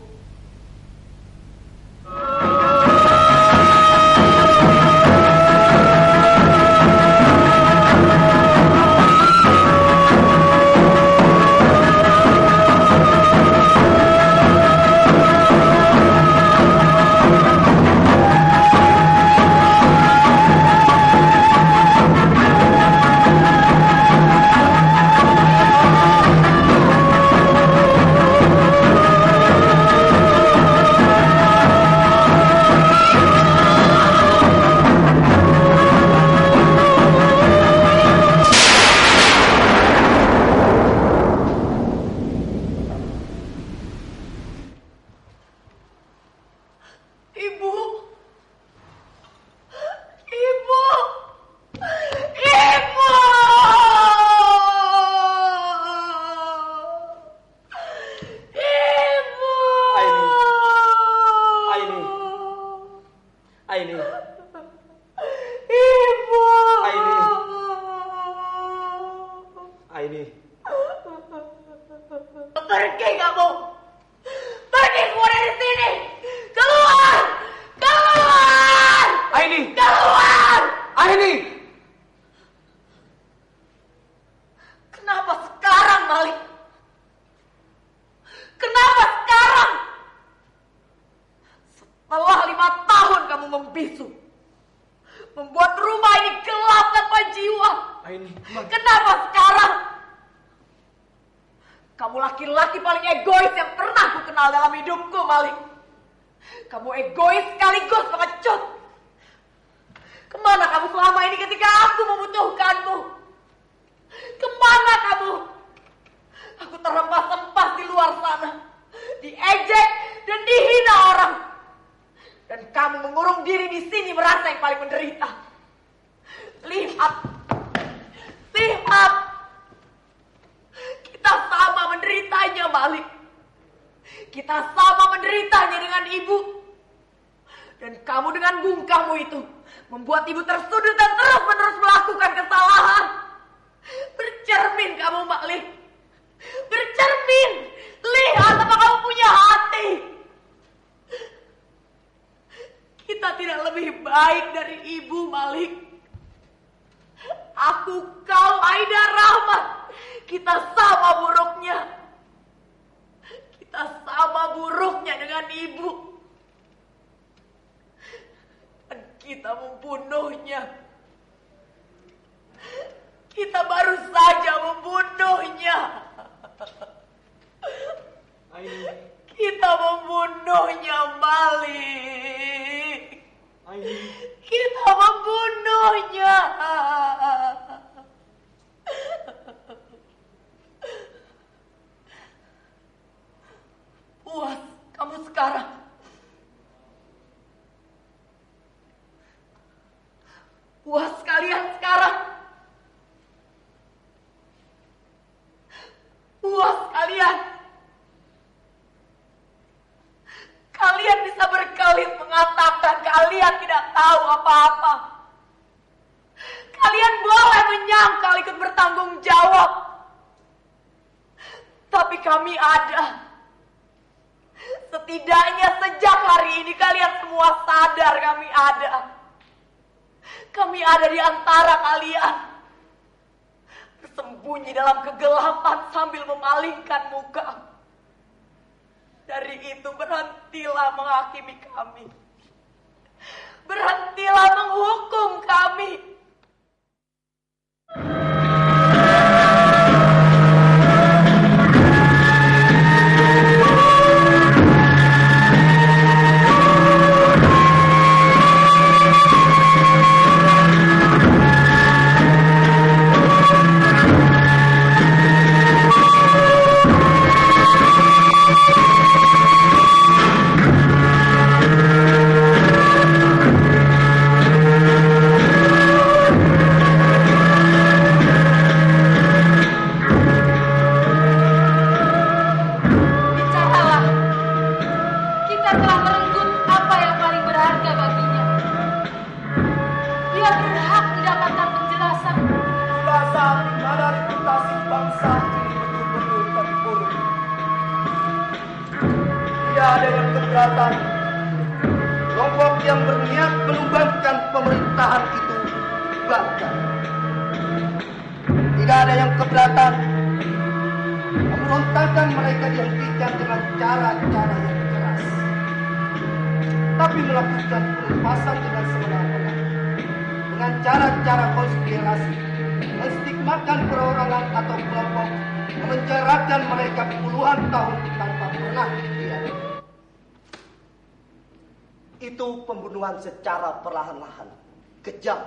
Pergi kamu! Pergi keluar dari sini! Keluar! Keluar! Aini! Keluar! Aini! Kenapa sekarang, Malik? Kenapa sekarang? Setelah 5 tahun kamu membisu, membuat rumah ini gelap tanpa jiwa. Aini, kenapa sekarang? Kamu laki-laki paling egois yang pernah ku kenal dalam hidupku, Malik. Kamu egois sekaligus pengecut. Kemana kamu selama ini ketika aku membutuhkanmu? Kemana kamu? Aku terhempas-hempas mengurung diri di sini merasa yang paling menderita. Lihat. Kita sama menderitanya, Malik. Kita sama menderitanya dengan ibu. Dan kamu dengan bungkamu itu membuat ibu tersudut dan terus-menerus melakukan kesalahan. Bercermin kamu, Malik. Bercermin. Lihat apa kamu punya hati. Kita tidak lebih baik dari ibu, Malik. Aku, kau, Aida, Rahmat. Kita sama buruknya. Kita sama buruknya dengan ibu. Dan kita membunuhnya. Kita baru saja membunuhnya. Kita membunuhnya, Malik. Kita membunuhnya. Puas kamu sekarang? Puas kalian sekarang? Puas kalian? Kalian bisa berkelit mengatakan kalian tidak tahu apa-apa. Kalian boleh menyangkal ikut bertanggung jawab. Tapi kami ada. Setidaknya sejak hari ini kalian semua sadar kami ada. Kami ada di antara kalian. Bersembunyi dalam kegelapan sambil memalingkan muka. Dari itu berhentilah menghakimi kami. Berhentilah menghukum kami. Kelompok yang berniat menumbangkan pemerintahan itu bubarkan. Tidak ada yang keberatan. Pemberontakan mereka dihentikan dengan cara-cara yang keras. Tapi melakukan pelepasan dengan semena-mena. Dengan cara-cara konspirasi. Menstigmakan perorangan atau kelompok. Memenjarakan mereka puluhan tahun tanpa pernah diadili. Itu pembunuhan secara perlahan-lahan, kejam,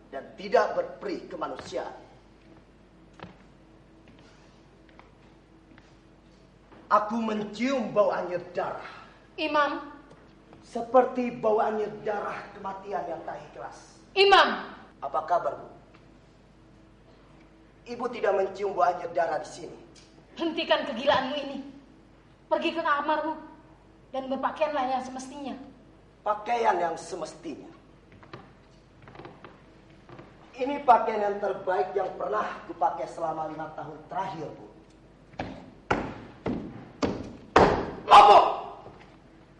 dan tidak berperi kemanusiaan. Aku mencium bau anyir darah. Imam. Seperti bau anyir darah kematian yang tak ikhlas. Imam. Apa kabar, Bu? Ibu tidak mencium bau anyir darah di sini. Hentikan kegilaanmu ini. Pergi ke kamarmu dan berpakaianlah yang semestinya. Pakaian yang semestinya. Ini pakaian yang terbaik yang pernah kupakai selama 5 tahun terakhir, Bu. Lapor!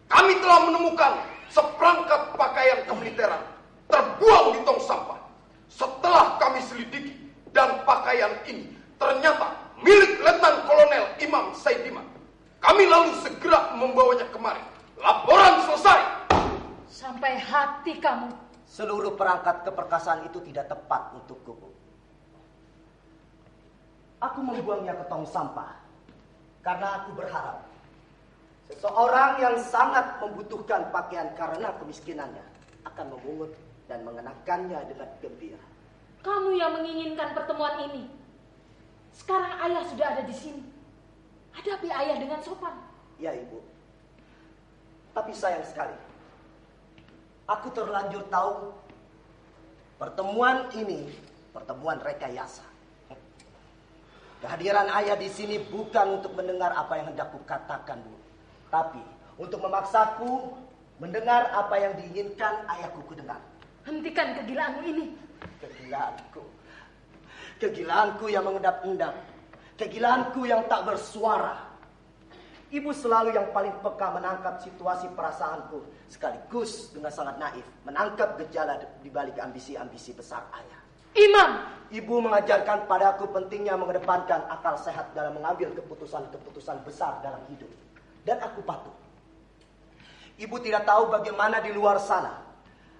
Kami telah menemukan seperangkat pakaian kemiliteran terbuang di tong sampah. Setelah kami selidiki dan pakaian ini ternyata milik Letnan Kolonel Imam Saidiman. Kami lalu segera membawanya kemari. Laporan selesai. Sampai hati kamu. Seluruh perangkat keperkasaan itu tidak tepat untukku, Bu. Aku membuangnya ke tong sampah karena aku berharap seseorang yang sangat membutuhkan pakaian karena kemiskinannya akan memungut dan mengenakannya dengan gembira. Kamu yang menginginkan pertemuan ini. Sekarang ayah sudah ada di sini. Hadapi ayah dengan sopan. Ya, Ibu. Tapi sayang sekali, Aku terlanjur tahu pertemuan ini pertemuan rekayasa. Kehadiran ayah di sini bukan untuk mendengar apa yang hendak kukatakan, Bu, tapi untuk memaksaku mendengar apa yang diinginkan ayahku kudengar. Hentikan kegilaanmu ini. Kegilaanku yang mengendap-endap, kegilaanku yang tak bersuara. Ibu selalu yang paling peka menangkap situasi perasaanku, sekaligus dengan sangat naif menangkap gejala di balik ambisi-ambisi besar ayah. Imam, Ibu mengajarkan padaku pentingnya mengedepankan akal sehat dalam mengambil keputusan-keputusan besar dalam hidup. Dan aku patuh. Ibu tidak tahu bagaimana di luar sana.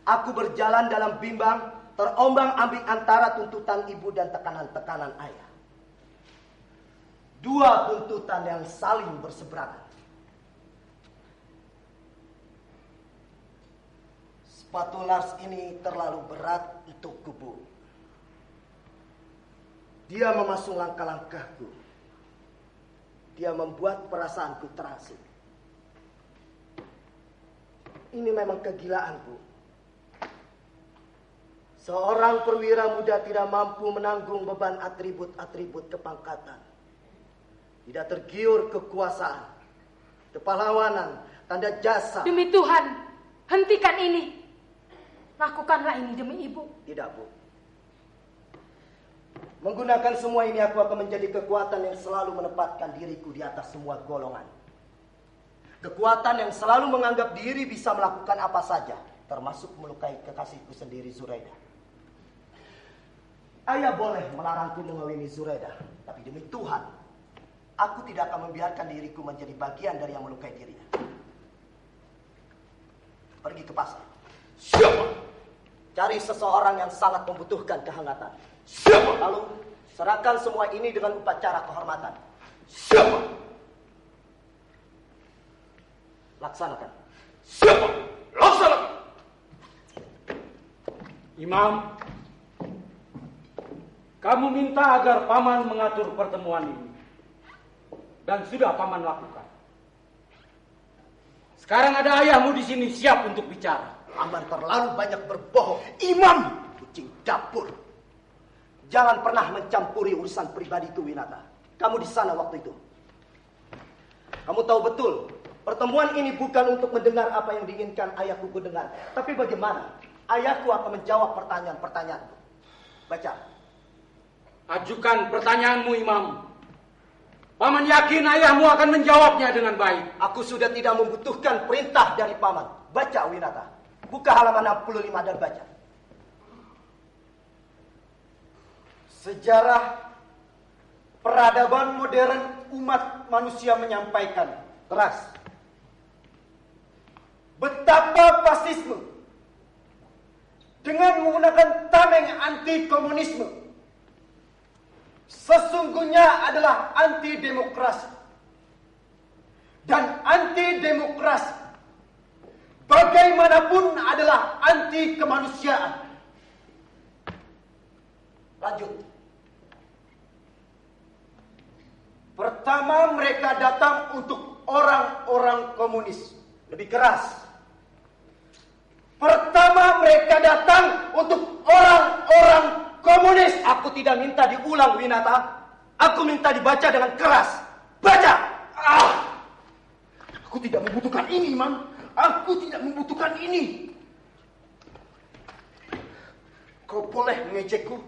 Aku berjalan dalam bimbang, terombang-ambing antara tuntutan ibu dan tekanan-tekanan ayah. Dua tuntutan yang saling berseberangan. Sepatu Lars ini terlalu berat untukku, Bu. Dia memasung langkah-langkahku. Dia membuat perasaanku terasing. Ini memang kegilaan, Bu. Seorang perwira muda tidak mampu menanggung beban atribut-atribut kepangkatan. Tidak tergiur kekuasaan, kepahlawanan, tanda jasa. demi Tuhan, hentikan ini. Lakukanlah ini demi ibu. Tidak, Bu. Menggunakan semua ini aku akan menjadi kekuatan yang selalu menempatkan diriku di atas semua golongan. Kekuatan yang selalu menganggap diri bisa melakukan apa saja, termasuk melukai kekasihku sendiri, Zuraida. Ayah boleh melarangku mengawini Zuraida, tapi demi Tuhan, aku tidak akan membiarkan diriku menjadi bagian dari yang melukai dirinya. Pergi ke pasar. Siapa? Cari seseorang yang sangat membutuhkan kehangatan. Siapa? Lalu serahkan semua ini dengan upacara kehormatan. Siapa? Laksanakan. Siapa? Laksanakan. Imam, kamu minta agar paman mengatur pertemuan ini. Dan sudah paman lakukan. Sekarang ada ayahmu di sini siap untuk bicara. Paman terlalu banyak berbohong. Imam, kucing dapur. Jangan pernah mencampuri urusan pribadiku, Winata. Kamu di sana waktu itu. Kamu tahu betul, pertemuan ini bukan untuk mendengar apa yang diinginkan ayahku dengar. Tapi bagaimana ayahku akan menjawab pertanyaan-pertanyaanku. Baca. Ajukan pertanyaanmu, Imam. Paman yakin ayahmu akan menjawabnya dengan baik. Aku sudah tidak membutuhkan perintah dari paman. Baca, Winata. Buka halaman 65 dan baca. Sejarah peradaban modern umat manusia menyampaikan keras betapa fasisme dengan menggunakan tameng anti komunisme sesungguhnya adalah anti demokrasi, dan anti demokrasi bagaimanapun adalah anti kemanusiaan. Lanjut. Pertama, mereka datang untuk orang-orang komunis. Lebih keras. Pertama, mereka datang untuk orang-orang komunis. Aku tidak minta diulang, Winata. Aku minta dibaca dengan keras. Baca! Aku tidak membutuhkan ini, Imam. Aku tidak membutuhkan ini. Kau boleh mengejekku.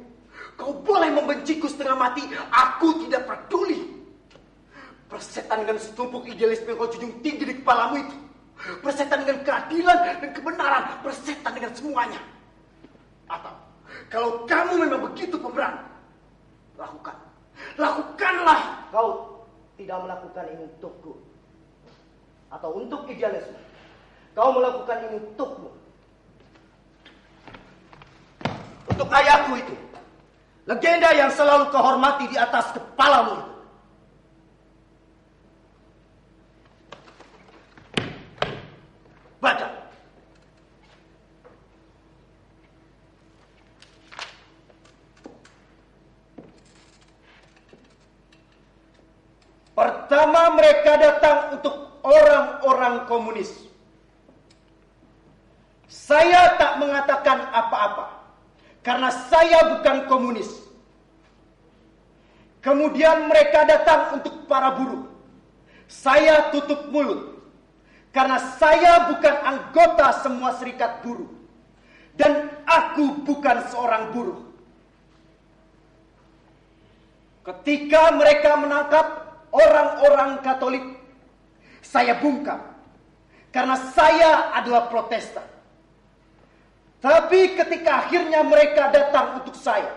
Kau boleh membenciku setengah mati. Aku tidak peduli. Persetan dengan setumpuk idealisme yang kau junjung tinggi di kepalamu itu. Persetan dengan keadilan dan kebenaran. Persetan dengan semuanya. Atau kalau kamu memang begitu pemberani, lakukan. Lakukanlah. Kau tidak melakukan ini untukku atau untuk idealisme. Kau melakukan ini untukmu. Untuk ayahku itu. Legenda yang selalu kau hormati di atas kepalamu itu. Baca. Pertama, mereka datang untuk orang-orang komunis. Saya tak mengatakan apa-apa karena saya bukan komunis. Kemudian mereka datang untuk para buruh. Saya tutup mulut karena saya bukan anggota semua serikat buruh dan aku bukan seorang buruh. Ketika mereka menangkap orang-orang Katolik, saya bungkam karena saya adalah Protestan. Tapi ketika akhirnya mereka datang untuk saya,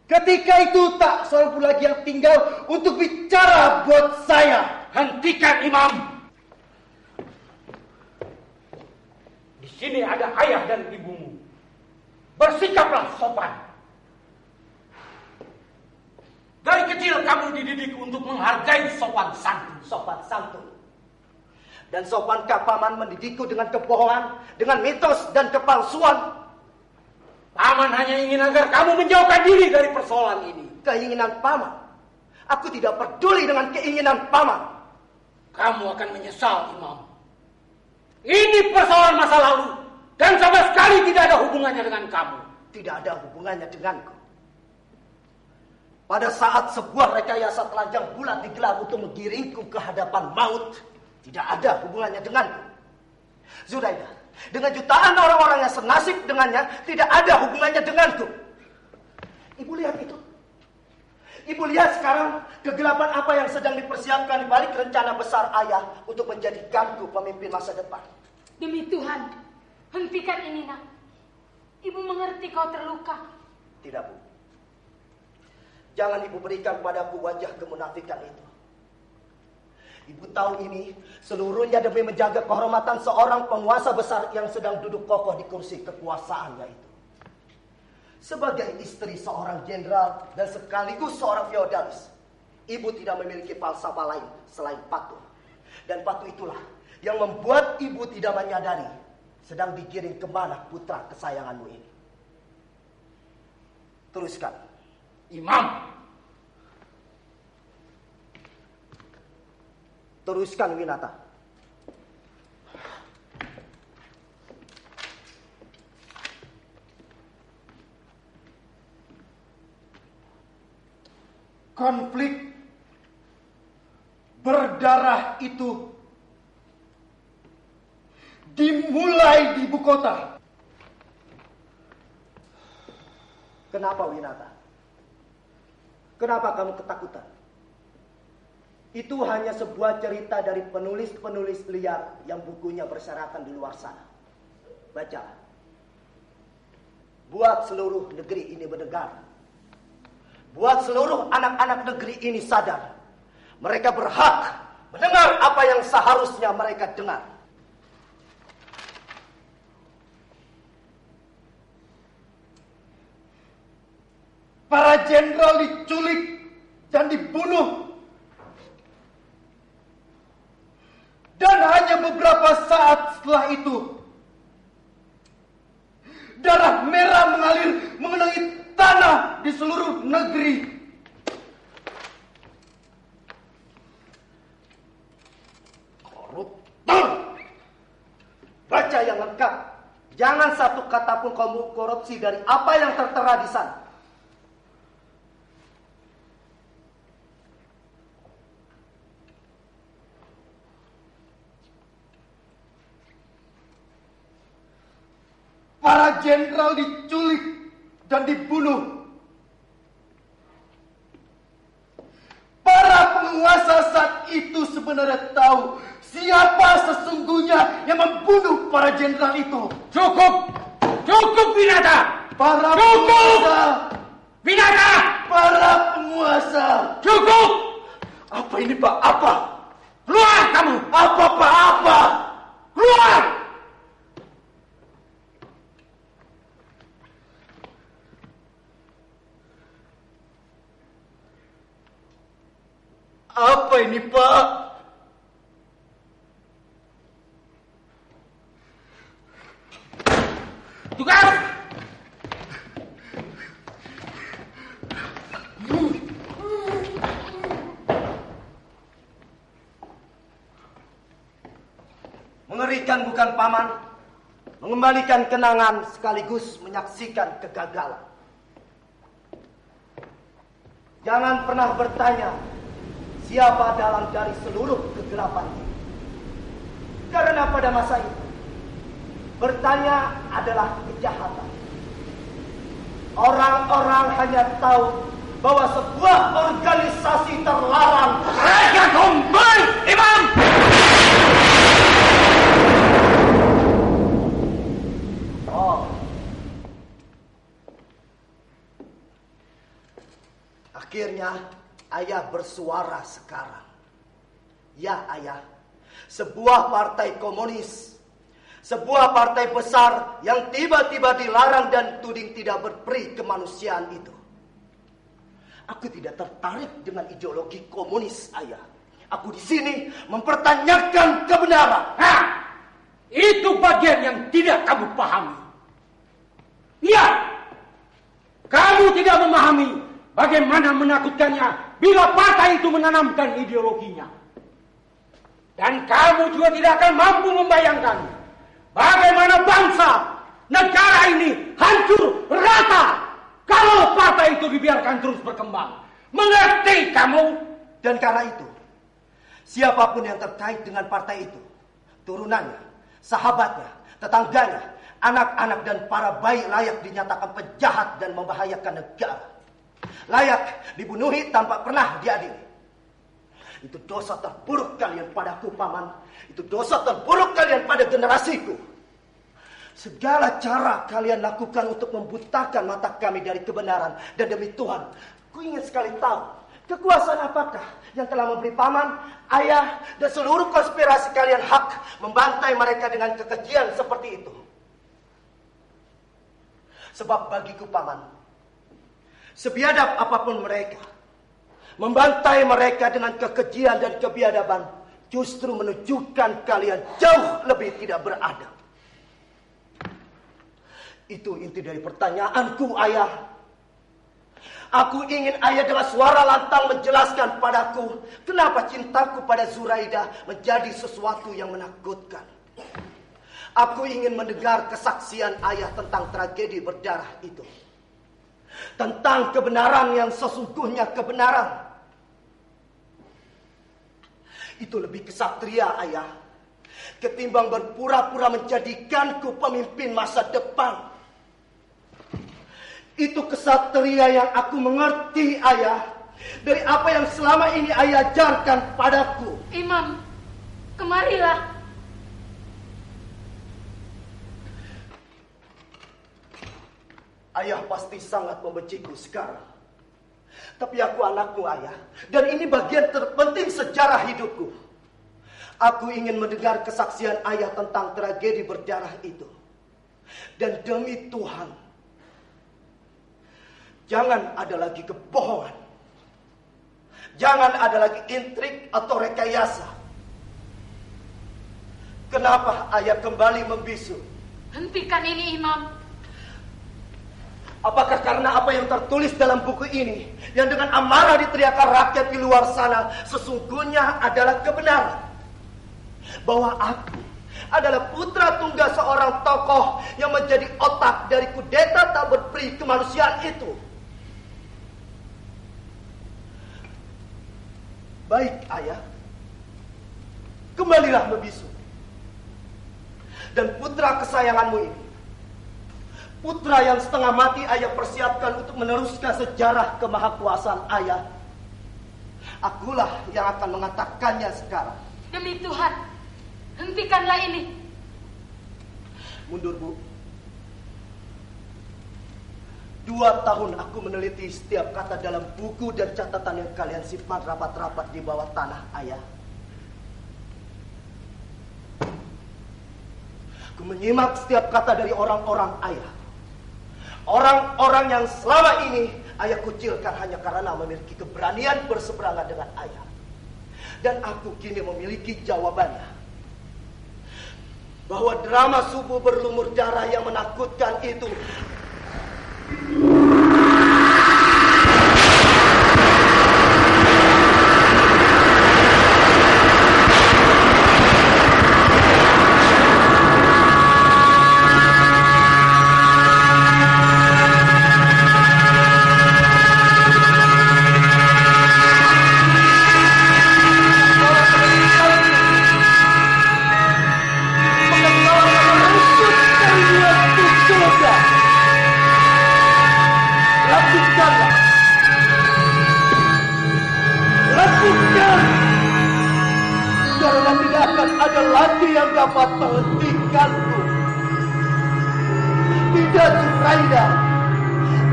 ketika itu tak seorang pun lagi yang tinggal untuk bicara buat saya. Hentikan, Imam. Di sini ada ayah dan ibumu. Bersikaplah sopan. Dari kecil kamu dididik untuk menghargai sopan santun. Sopan santun. Dan sopankah paman mendidikku dengan kebohongan, dengan mitos dan kepalsuan? Paman hanya ingin agar kamu menjauhkan diri dari persoalan ini. Keinginan paman? Aku tidak peduli dengan keinginan paman. Kamu akan menyesal, Imam. Ini persoalan masa lalu dan sama sekali tidak ada hubungannya dengan kamu. Tidak ada hubungannya denganku. Pada saat sebuah rekayasa telanjang bulat digelar untuk menggiringku ke hadapan maut, tidak ada hubungannya denganku. Zuraida, dengan jutaan orang-orang yang senasib dengannya, tidak ada hubungannya denganku. Ibu lihat itu. Ibu lihat sekarang kegelapan apa yang sedang dipersiapkan di balik rencana besar ayah untuk menjadikanku pemimpin masa depan. Demi Tuhan, hentikan ini, Nak. Ibu mengerti kau terluka. Tidak, Bu. Jangan ibu berikan padaku wajah kemunafikan itu. Ibu tahu ini seluruhnya demi menjaga kehormatan seorang penguasa besar yang sedang duduk kokoh di kursi kekuasaannya itu. Sebagai istri seorang jenderal dan sekaligus seorang feodalis, ibu tidak memiliki falsafah lain selain patuh. Dan patuh itulah yang membuat ibu tidak menyadari sedang digiring kemana putra kesayanganmu ini. Teruskan. Imam. Teruskan, Winata. Konflik berdarah itu dimulai di ibu kota. Kenapa, Winata? Kenapa kamu ketakutan? Itu hanya sebuah cerita dari penulis-penulis liar yang bukunya berserakan di luar sana. Baca. Buat seluruh negeri ini mendengar. Buat seluruh anak-anak negeri ini sadar. Mereka berhak mendengar apa yang seharusnya mereka dengar. Para jenderal diculik dan dibunuh. Dan hanya beberapa saat setelah itu, darah merah mengalir mengenangi tanah di seluruh negeri. Koruptor. Baca yang lengkap. Jangan satu kata pun kamu korupsi dari apa yang tertera di sana. Para jenderal diculik dan dibunuh. Para penguasa saat itu sebenarnya tahu siapa sesungguhnya yang membunuh para jenderal itu. Cukup! Cukup, Winata! Para cukup! penguasa! Winata! Para penguasa! Cukup! Apa ini, Pak? Apa? Keluar kamu! Apa, Pak? Apa? Keluar! Apa ini, Pak? Tugas! Mengerikan bukan, Paman? mengembalikan kenangan sekaligus menyaksikan kegagalan. Jangan pernah bertanya siapa dalang dari seluruh kegelapan ini. Karena pada masa itu, bertanya adalah kejahatan. Orang-orang hanya tahu bahwa sebuah organisasi terlarang. Mereka kembali, Imam! Oh. Akhirnya ayah bersuara sekarang. Ya ayah, sebuah partai komunis, sebuah partai besar yang tiba-tiba dilarang dan tuding tidak berperi kemanusiaan itu. Aku tidak tertarik dengan ideologi komunis, ayah. Aku di sini mempertanyakan kebenaran. Hah, itu bagian yang tidak kamu pahami. Iya, kamu tidak memahami bagaimana menakutkannya bila partai itu menanamkan ideologinya. Dan kamu juga tidak akan mampu membayangkan bagaimana bangsa, negara ini hancur rata kalau partai itu dibiarkan terus berkembang. Mengerti kamu? Dan karena itu, siapapun yang terkait dengan partai itu, turunannya, sahabatnya, tetangganya, anak-anak dan para bayi layak dinyatakan penjahat dan membahayakan negara. Layak dibunuhi tanpa pernah diadili. Itu dosa terburuk kalian padaku, Paman. Itu dosa terburuk kalian pada generasiku. Segala cara kalian lakukan untuk membutakan mata kami dari kebenaran. Dan demi Tuhan, ku ingin sekali tahu, kekuasaan apakah yang telah memberi Paman, ayah, dan seluruh konspirasi kalian hak membantai mereka dengan kekejian seperti itu. Sebab bagiku, Paman, sebiadab apapun mereka, membantai mereka dengan kekejian dan kebiadaban justru menunjukkan kalian jauh lebih tidak beradab. Itu inti dari pertanyaanku, ayah. Aku ingin ayah dengan suara lantang menjelaskan padaku kenapa cintaku pada Zuraida menjadi sesuatu yang menakutkan. Aku ingin mendengar kesaksian ayah tentang tragedi berdarah itu. Tentang kebenaran yang sesungguhnya kebenaran. Itu lebih kesatria, ayah, ketimbang berpura-pura menjadikanku pemimpin masa depan. Itu kesatria yang aku mengerti, ayah, dari apa yang selama ini ayah ajarkan padaku. Imam, kemarilah. Ayah pasti sangat membenciku sekarang. Tapi aku anakmu, ayah. Dan ini bagian terpenting sejarah hidupku. Aku ingin mendengar kesaksian ayah tentang tragedi berdarah itu. Dan demi Tuhan, jangan ada lagi kebohongan. Jangan ada lagi intrik atau rekayasa. Kenapa ayah kembali membisu? Hentikan ini, Imam. Apakah karena apa yang tertulis dalam buku ini, yang dengan amarah diteriakan rakyat di luar sana, sesungguhnya adalah kebenaran? Bahwa aku adalah putra tunggal seorang tokoh yang menjadi otak dari kudeta tak berperi kemanusiaan itu. Baik, ayah. Kembalilah membisu. Dan putra kesayanganmu ini, putra yang setengah mati ayah persiapkan untuk meneruskan sejarah kemahakuasaan ayah, akulah yang akan mengatakannya sekarang. Demi Tuhan, hentikanlah ini. Mundur, Bu. 2 tahun aku meneliti setiap kata dalam buku dan catatan yang kalian simpan rapat-rapat di bawah tanah, ayah. Aku menyimak setiap kata dari orang-orang ayah. Orang-orang yang selama ini ayah kucilkan hanya karena memiliki keberanian berseberangan dengan ayah. Dan aku kini memiliki jawabannya. Bahwa drama subuh berlumur darah yang menakutkan itu lagi yang dapat menghentikanku. Tidak, Zuraida,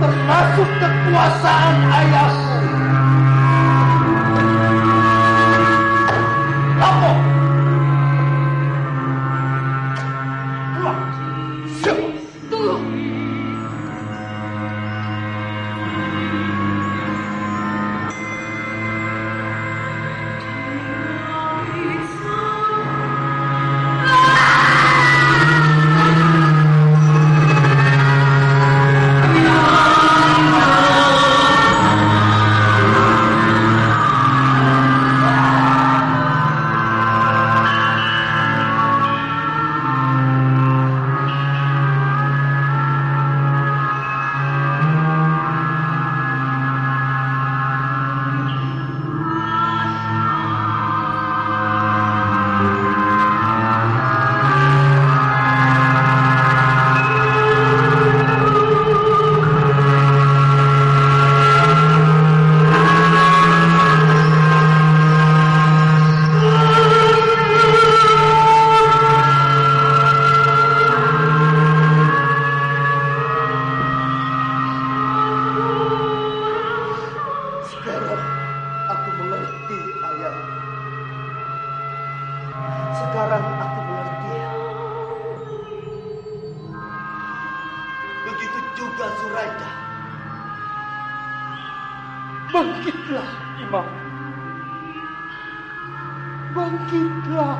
termasuk kekuasaan ayahku. Apa? Keluar. Siapa? Tunggu. Sekarang aku mengerti. Begitu juga Zuraida. Bangkitlah, Imam. Bangkitlah.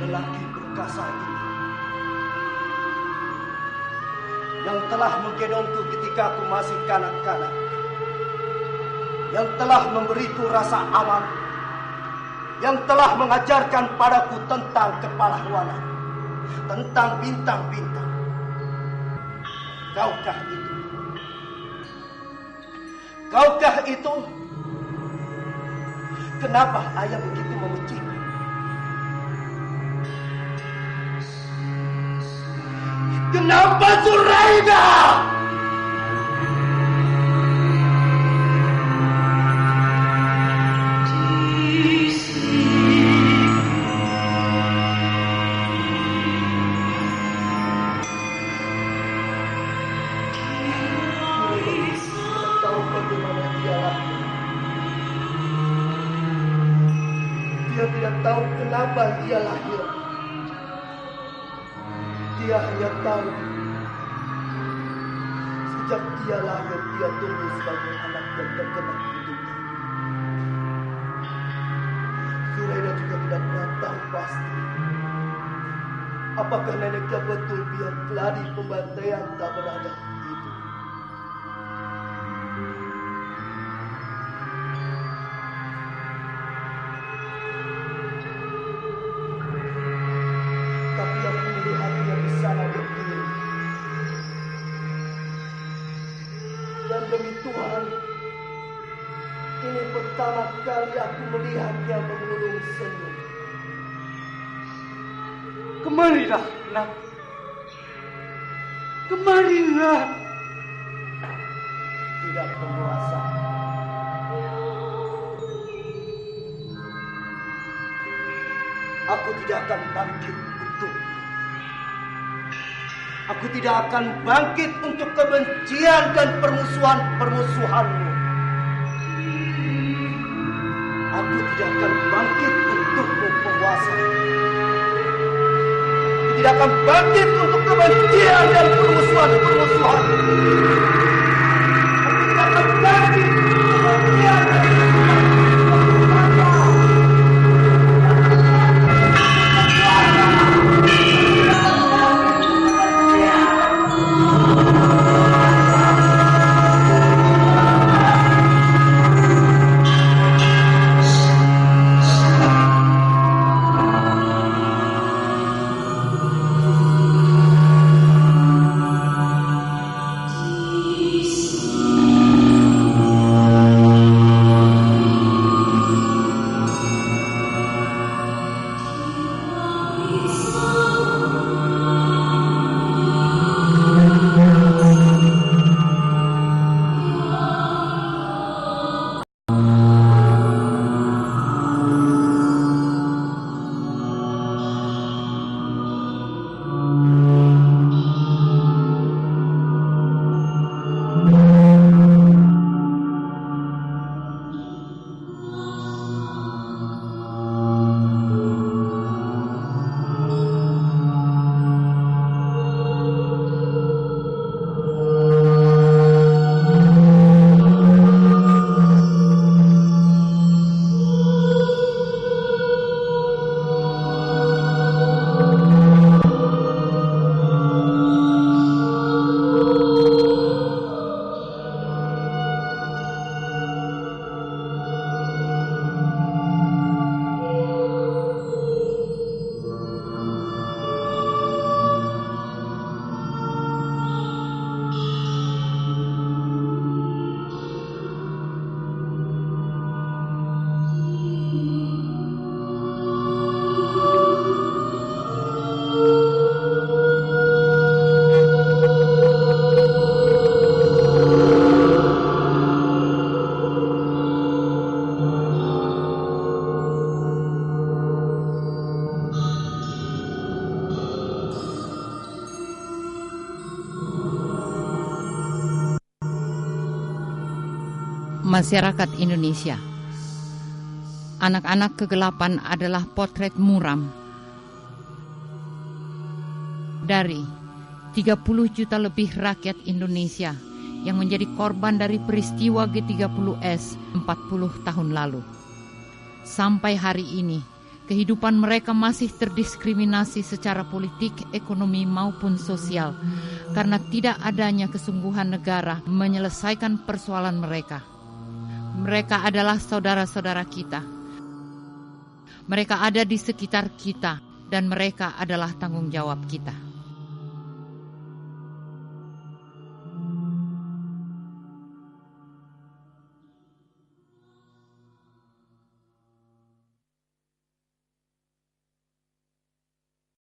Lelaki perkasa ini yang telah menggendongku ketika aku masih kanak-kanak, yang telah memberiku rasa aman, yang telah mengajarkan padaku tentang kepahlawanan, tentang bintang-bintang. Kaukah itu? Kaukah itu? Kenapa ayah begitu membenciku? Kenapa Zuraida? Dia tidak tahu kenapa dia lahir. Dia hanya tahu sejak dia lahir dia tumbuh sebagai anak yang terkena kutukan. Zuraida juga tidak pernah tahu pasti apakah neneknya betul biar keladi pembantaian tak beradab itu. Tapi aku melihatnya di sana berdiri. Dan demi Tuhan, ini pertama kali aku melihatnya mengulung senyum. Kemarilah, nak. Kemarilah. Tidak penguasa. Aku tidak akan bangkit untuk. Aku tidak akan bangkit untuk kebencian dan permusuhan-permusuhanmu. Aku tidak akan bangkit untukmu, penguasa. Aku tidak akan bangkit untuk kebencian dan permusuhan-permusuhanmu. Aku tidak akan bangkit untuk kebencian dan permusuhan-permusuhanmu. Masyarakat Indonesia. Anak-anak kegelapan adalah potret muram dari 30 juta lebih rakyat Indonesia yang menjadi korban dari peristiwa G30S 40 tahun lalu. Sampai hari ini, kehidupan mereka masih terdiskriminasi secara politik, ekonomi maupun sosial karena tidak adanya kesungguhan negara menyelesaikan persoalan mereka. Mereka adalah saudara-saudara kita. Mereka ada di sekitar kita dan mereka adalah tanggung jawab kita.